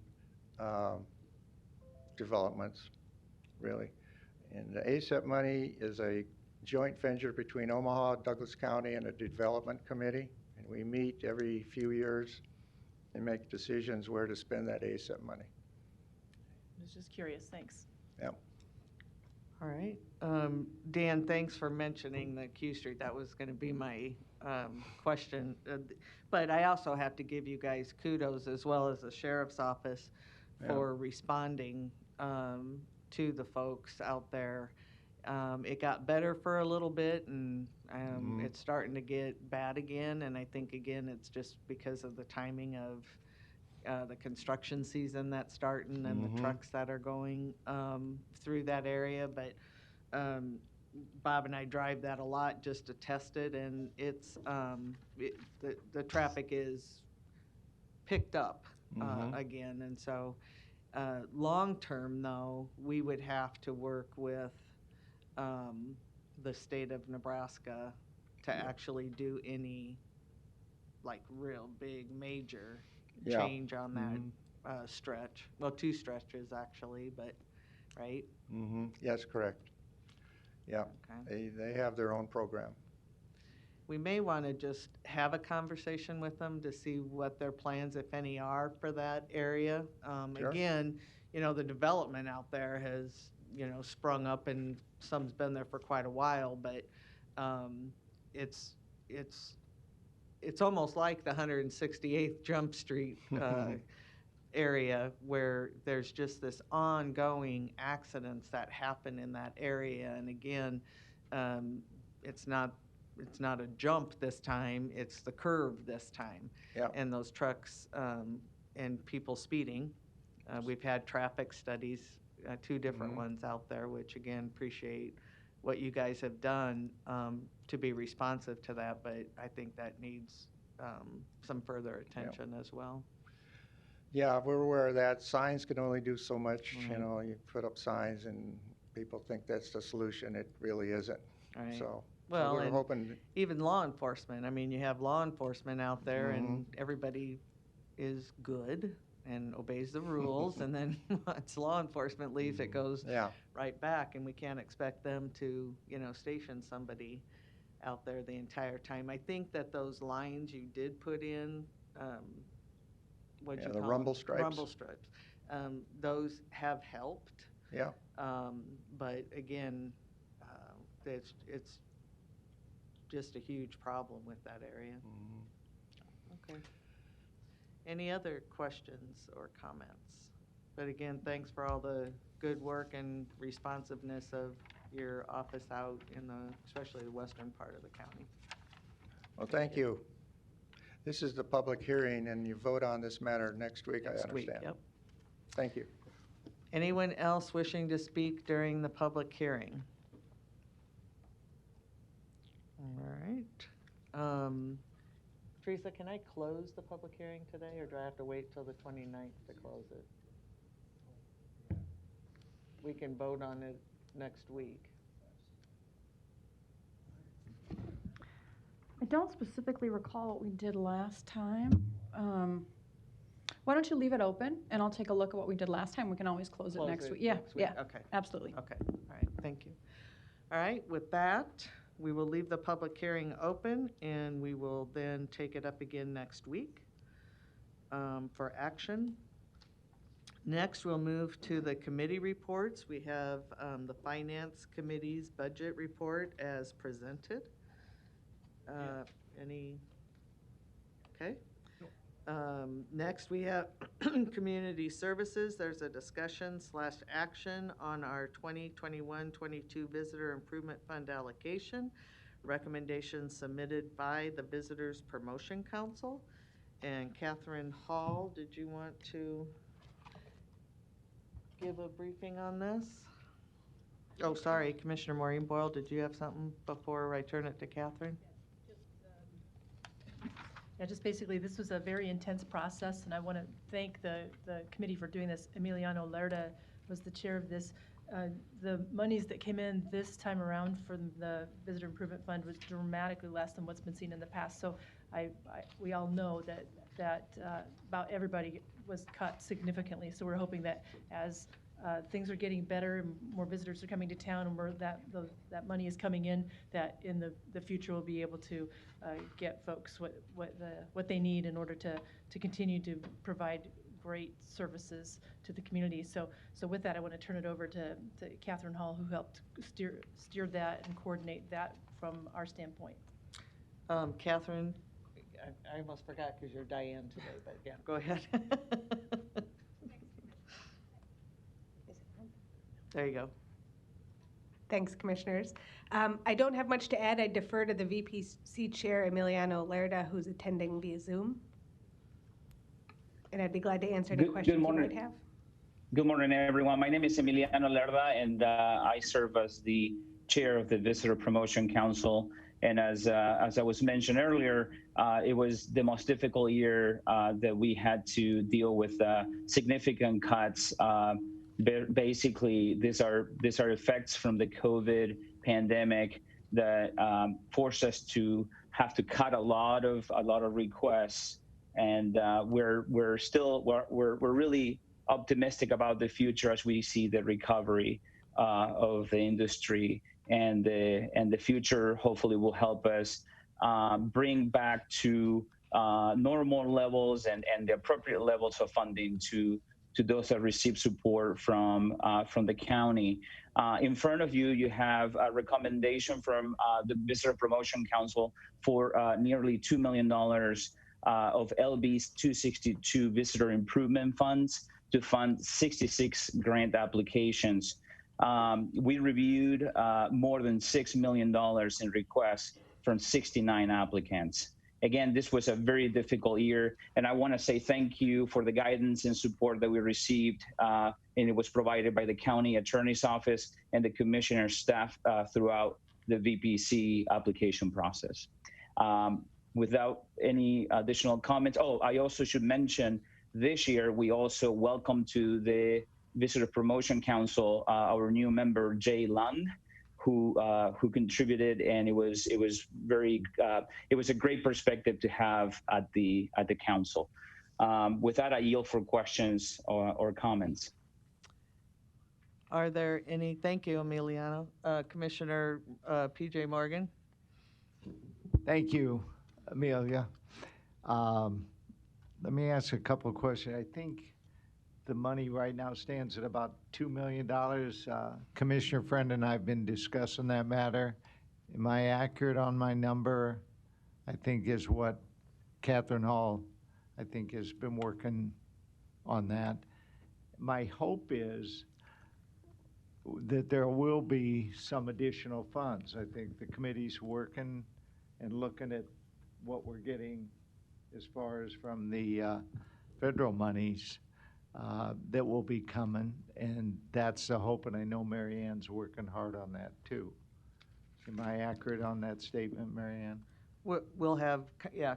P: developments, really. And the ASAP money is a joint venture between Omaha, Douglas County, and a development committee. And we meet every few years and make decisions where to spend that ASAP money.
G: I was just curious. Thanks.
P: Yep.
A: All right. Dan, thanks for mentioning the Q Street. That was going to be my question. But I also have to give you guys kudos, as well as the sheriff's office, for responding to the folks out there. It got better for a little bit, and it's starting to get bad again. And I think, again, it's just because of the timing of the construction season that's starting and the trucks that are going through that area. But Bob and I drive that a lot just to test it, and it's the traffic is picked up again. And so long term, though, we would have to work with the state of Nebraska to actually do any like real big major change on that stretch. Well, 2 stretches actually, but right?
P: Yes, correct. Yeah,
A: Okay.
P: they have their own program.
A: We may want to just have a conversation with them to see what their plans, if any, are for that area.
P: Sure.
A: Again, you know, the development out there has, you know, sprung up, and some's been there for quite a while, but it's almost like the 168th Jump Street area, where there's just this ongoing accidents that happen in that area. And again, it's not a jump this time, it's the curve this time.
P: Yep.
A: And those trucks and people speeding. We've had traffic studies, 2 different ones out there, which again, appreciate what you guys have done to be responsive to that, but I think that needs some further attention as well.
P: Yeah, we're aware of that. Signs can only do so much.
A: Right.
P: You know, you put up signs and people think that's the solution. It really isn't.
A: Right.
P: So
A: Well,
P: we're
A: and
P: hoping.
A: even law enforcement. I mean, you have law enforcement out there, and everybody is good and obeys the rules, and then once law enforcement leaves, it goes right back, and we can't expect them to, you know, station somebody out there the entire time. I think that those lines you did put in, what'd you
P: the
A: call
P: rumble
A: them?
P: stripes.
A: Rumble stripes. Those have helped.
P: Yeah.
A: But again, it's just a huge problem with that area. Okay. Any other questions or comments? But again, thanks for all the good work and responsiveness of your office out in especially the western part of the county.
P: Well, thank you. This is the public hearing, and you vote on this matter next week, I
A: Next week,
P: understand.
A: yep.
P: Thank you.
A: Anyone else wishing to speak during the public hearing? All right. Teresa, can I close the public hearing today, or do I have to wait till the 29th to close it? We can vote on it next week.
S: I don't specifically recall what we did last time. Why don't you leave it open, and I'll take a look at what we did last time. We can always close it
A: Close
S: next
A: it
S: week. Yeah,
A: next week.
S: yeah,
A: Okay.
S: absolutely.
A: Okay, all right, thank you. All right, with that, we will leave the public hearing open, and we will then take it up again next week for action. Next, we'll move to the committee reports. We have the Finance Committee's budget report as presented. Any? Okay. Next, we have Community Services. There's a discussion/action on our 2021-22 Visitor Improvement Fund allocation. Recommendations submitted by the Visitors Promotion Council. And Catherine Hall, did you want to give a briefing on this? Oh, sorry, Commissioner Maureen Boyle, did you have something before I turn it to Catherine?
G: Yeah, just basically, this was a very intense process, and I want to thank the committee for doing this. Emiliano Lerda was the chair of this. The monies that came in this time around from the Visitor Improvement Fund was dramatically less than what's been seen in the past. So we all know that about everybody was cut significantly. So we're hoping that as things are getting better and more visitors are coming to town, and that money is coming in, that in the future we'll be able to get folks what they need in order to continue to provide great services to the community. So with that, I want to turn it over to Catherine Hall, who helped steer that and coordinate that from our standpoint.
A: Catherine, I almost forgot because you're Diane today, but yeah, go ahead. There you go.
T: Thanks, Commissioners. I don't have much to add. I defer to the VPC Chair, Emiliano Lerda, who's attending via Zoom. And I'd be glad to answer any questions you might have.
U: Good morning, everyone. My name is Emiliano Lerda, and I serve as the chair of the Visitor Promotion Council. And as I was mentioned earlier, it was the most difficult year that we had to deal with significant cuts. Basically, these are effects from the COVID pandemic that forced us to have to cut a lot of requests, and we're really optimistic about the future as we see the recovery of the industry, and the future hopefully will help us bring back to normal levels and the appropriate levels of funding to those that receive support from the county. In front of you, you have a recommendation from the Visitor Promotion Council for nearly $2 million of LB's 262 Visitor Improvement Funds to fund 66 grant applications. We reviewed more than $6 million in requests from 69 applicants. Again, this was a very difficult year, and I want to say thank you for the guidance and support that we received, and it was provided by the county attorney's office and the commissioner's staff throughout the VPC application process. Without any additional comments, I also should mention this year we also welcomed to the Visitor Promotion Council our new member, Jay Lund, who contributed, and it was a great perspective to have at the council. With that, I yield for questions or comments.
A: Are there any? Thank you, Emiliano. Commissioner P.J. Morgan.
H: Thank you, Amelia. Let me ask a couple of questions. I think the money right now stands at about $2 million. Commissioner Friend and I have been discussing that matter. Am I accurate on my number? I think is what Catherine Hall, I think, has been working on that. My hope is that there will be some additional funds. I think the committee's working and looking at what we're getting
E: as far as from the federal monies that will be coming, and that's the hope, and I know Mary Ann's working hard on that too. Am I accurate on that statement, Mary Ann?
A: We'll have,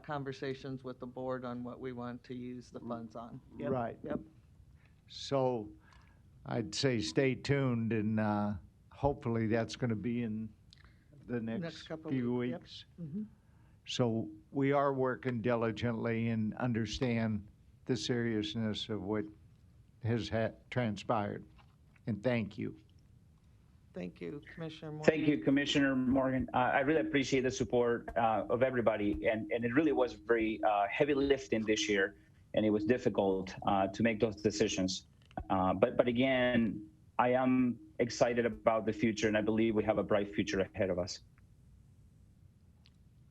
A: conversations with the board on what we want to use the funds on. Yep,
E: Right.
A: Yep.
E: So I'd say stay tuned, and hopefully that's going to be in the next
A: couple
E: few
A: weeks, yep.
E: weeks. So we are working diligently and understand the seriousness of what has transpired. And thank you.
A: Thank you, Commissioner Morgan.
U: Thank you, Commissioner Morgan. I really appreciate the support of everybody, and it really was very heavy lifting this year, and it was difficult to make those decisions. But again, I am excited about the future, and I believe we have a bright future ahead of us.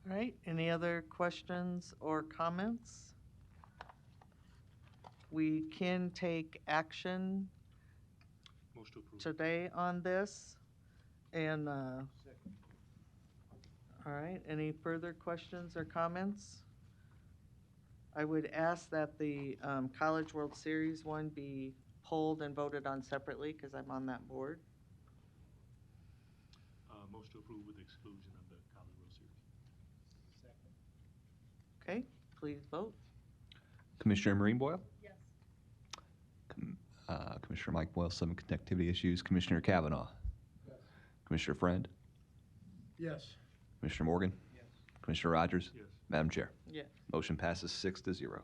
A: All right, any other questions or comments? We can take action today on this. And, all right, any further questions or comments? I would ask that the College World Series one be pulled and voted on separately, because I'm on that board.
L: Motion to approve with the exclusion of the College World Series.
A: Okay, please vote.
C: Commissioner Marine Boyle? Yes. Commissioner Mike Boyle, some connectivity issues. Commissioner Kavanaugh? Yes. Commissioner Friend?
F: Yes.
C: Commissioner Morgan? Yes. Commissioner Rogers?
L: Yes.
C: Madam Chair?
A: Yes.
C: Motion passes 6-0.
A: Motion.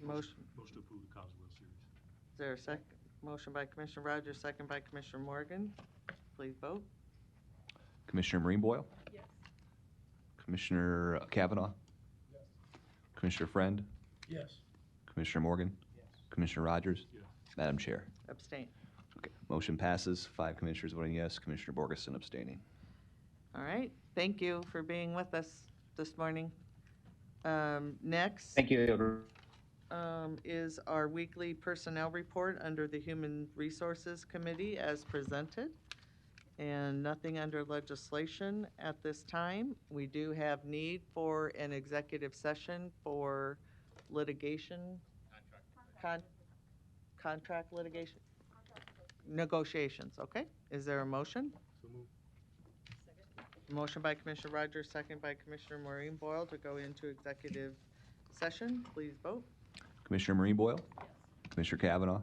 L: Motion to approve the College World Series.
A: Is there a second? Motion by Commissioner Rogers, second by Commissioner Morgan. Please vote.
C: Commissioner Marine Boyle? Yes. Commissioner Kavanaugh? Yes. Commissioner Friend?
F: Yes.
C: Commissioner Morgan? Yes. Commissioner Rogers?
L: Yes.
C: Madam Chair?
A: Abstain.
C: Okay, motion passes. 5 commissioners voting yes, Commissioner Borgeson abstaining.
A: All right, thank you for being with us this morning. Next.
U: Thank you.
A: Is our weekly personnel report under the Human Resources Committee as presented. And nothing under legislation at this time. We do have need for an executive session for litigation. Contract litigation? Negotiations, okay. Is there a motion?
L: So moved.
A: Motion by Commissioner Rogers, second by Commissioner Maureen Boyle to go into executive session. Please vote.
C: Commissioner Marine Boyle? Yes. Commissioner Kavanaugh?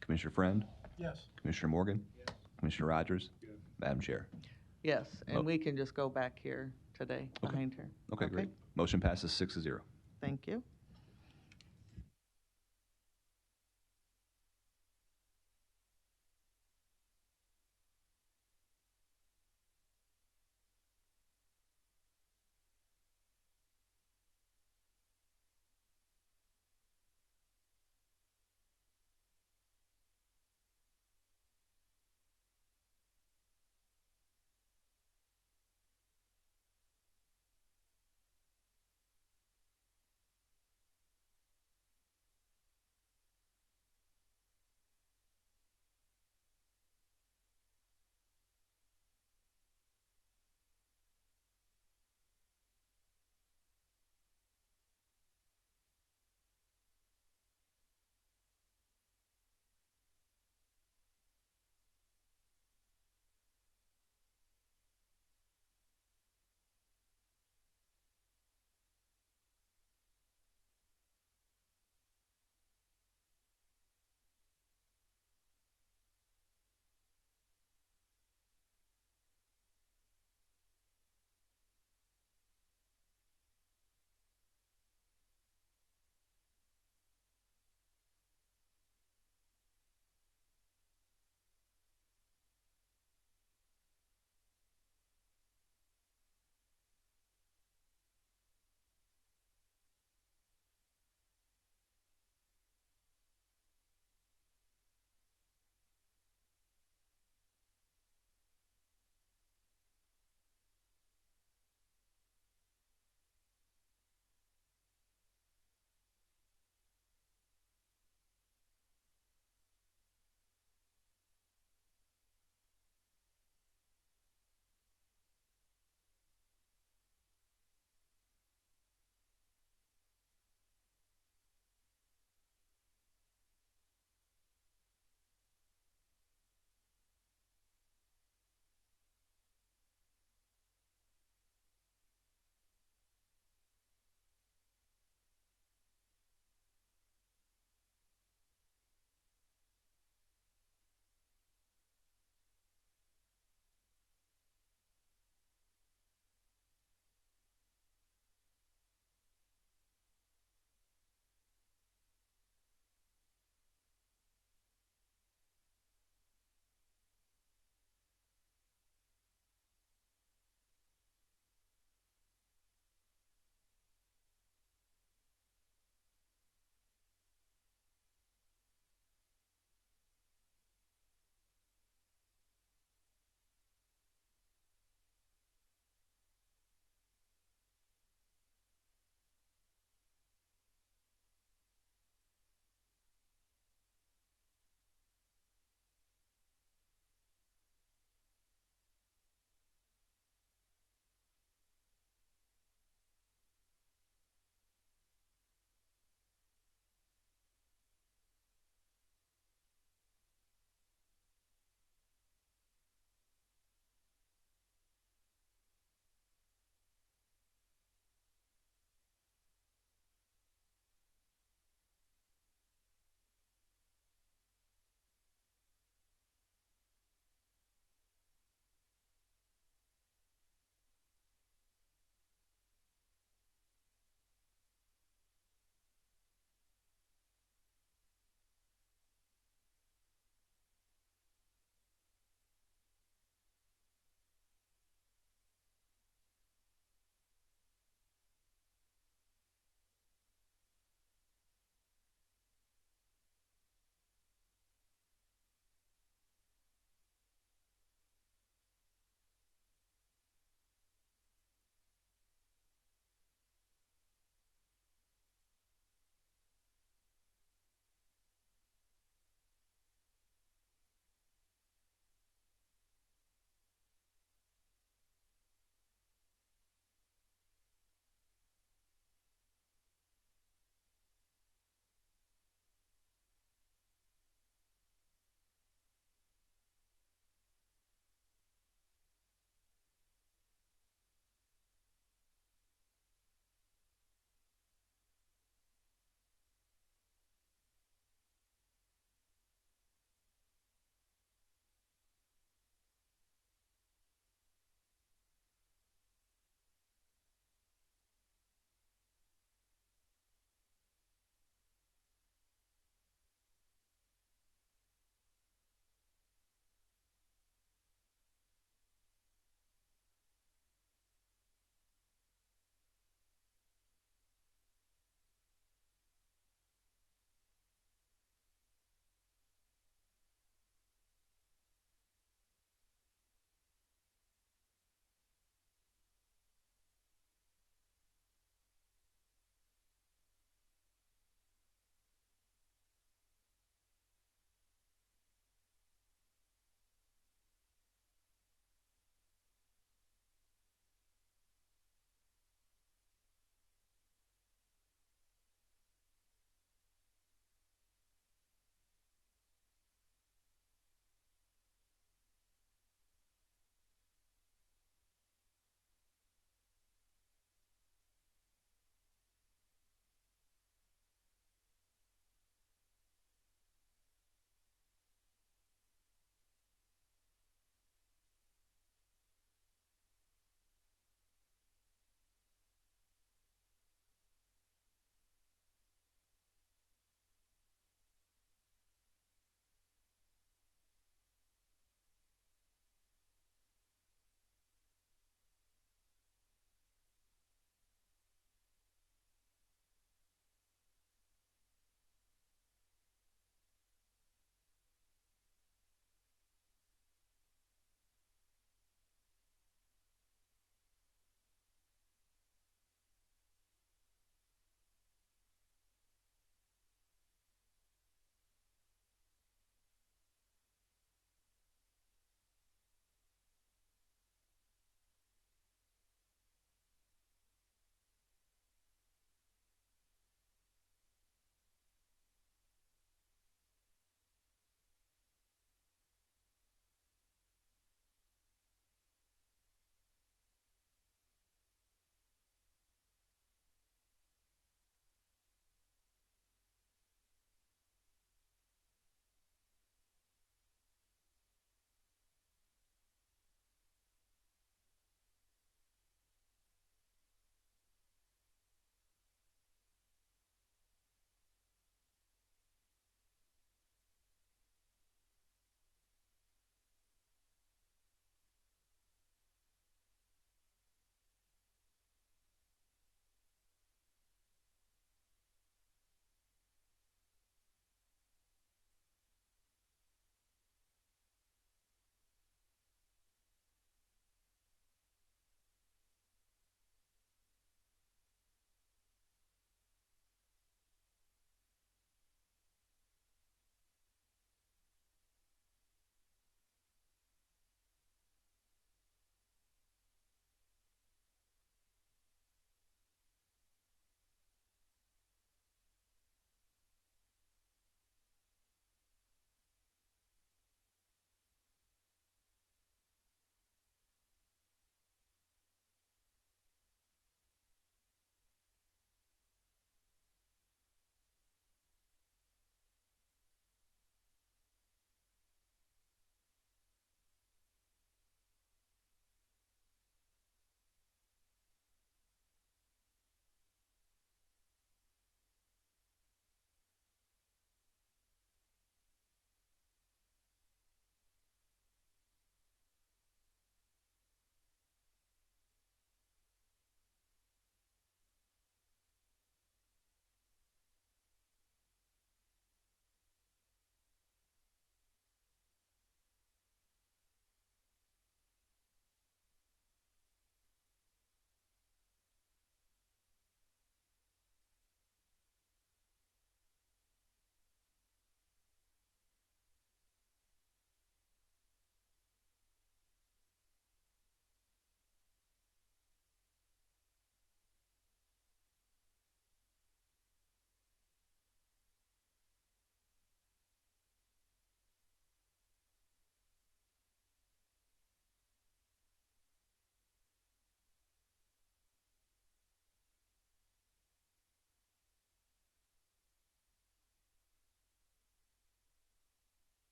C: Commissioner Friend?
F: Yes.
C: Commissioner Morgan? Yes. Commissioner Rogers?
L: Yes.
C: Madam Chair?
A: Yes, and we can just go back here today behind her.
C: Okay, great. Motion passes 6-0.
A: Thank you.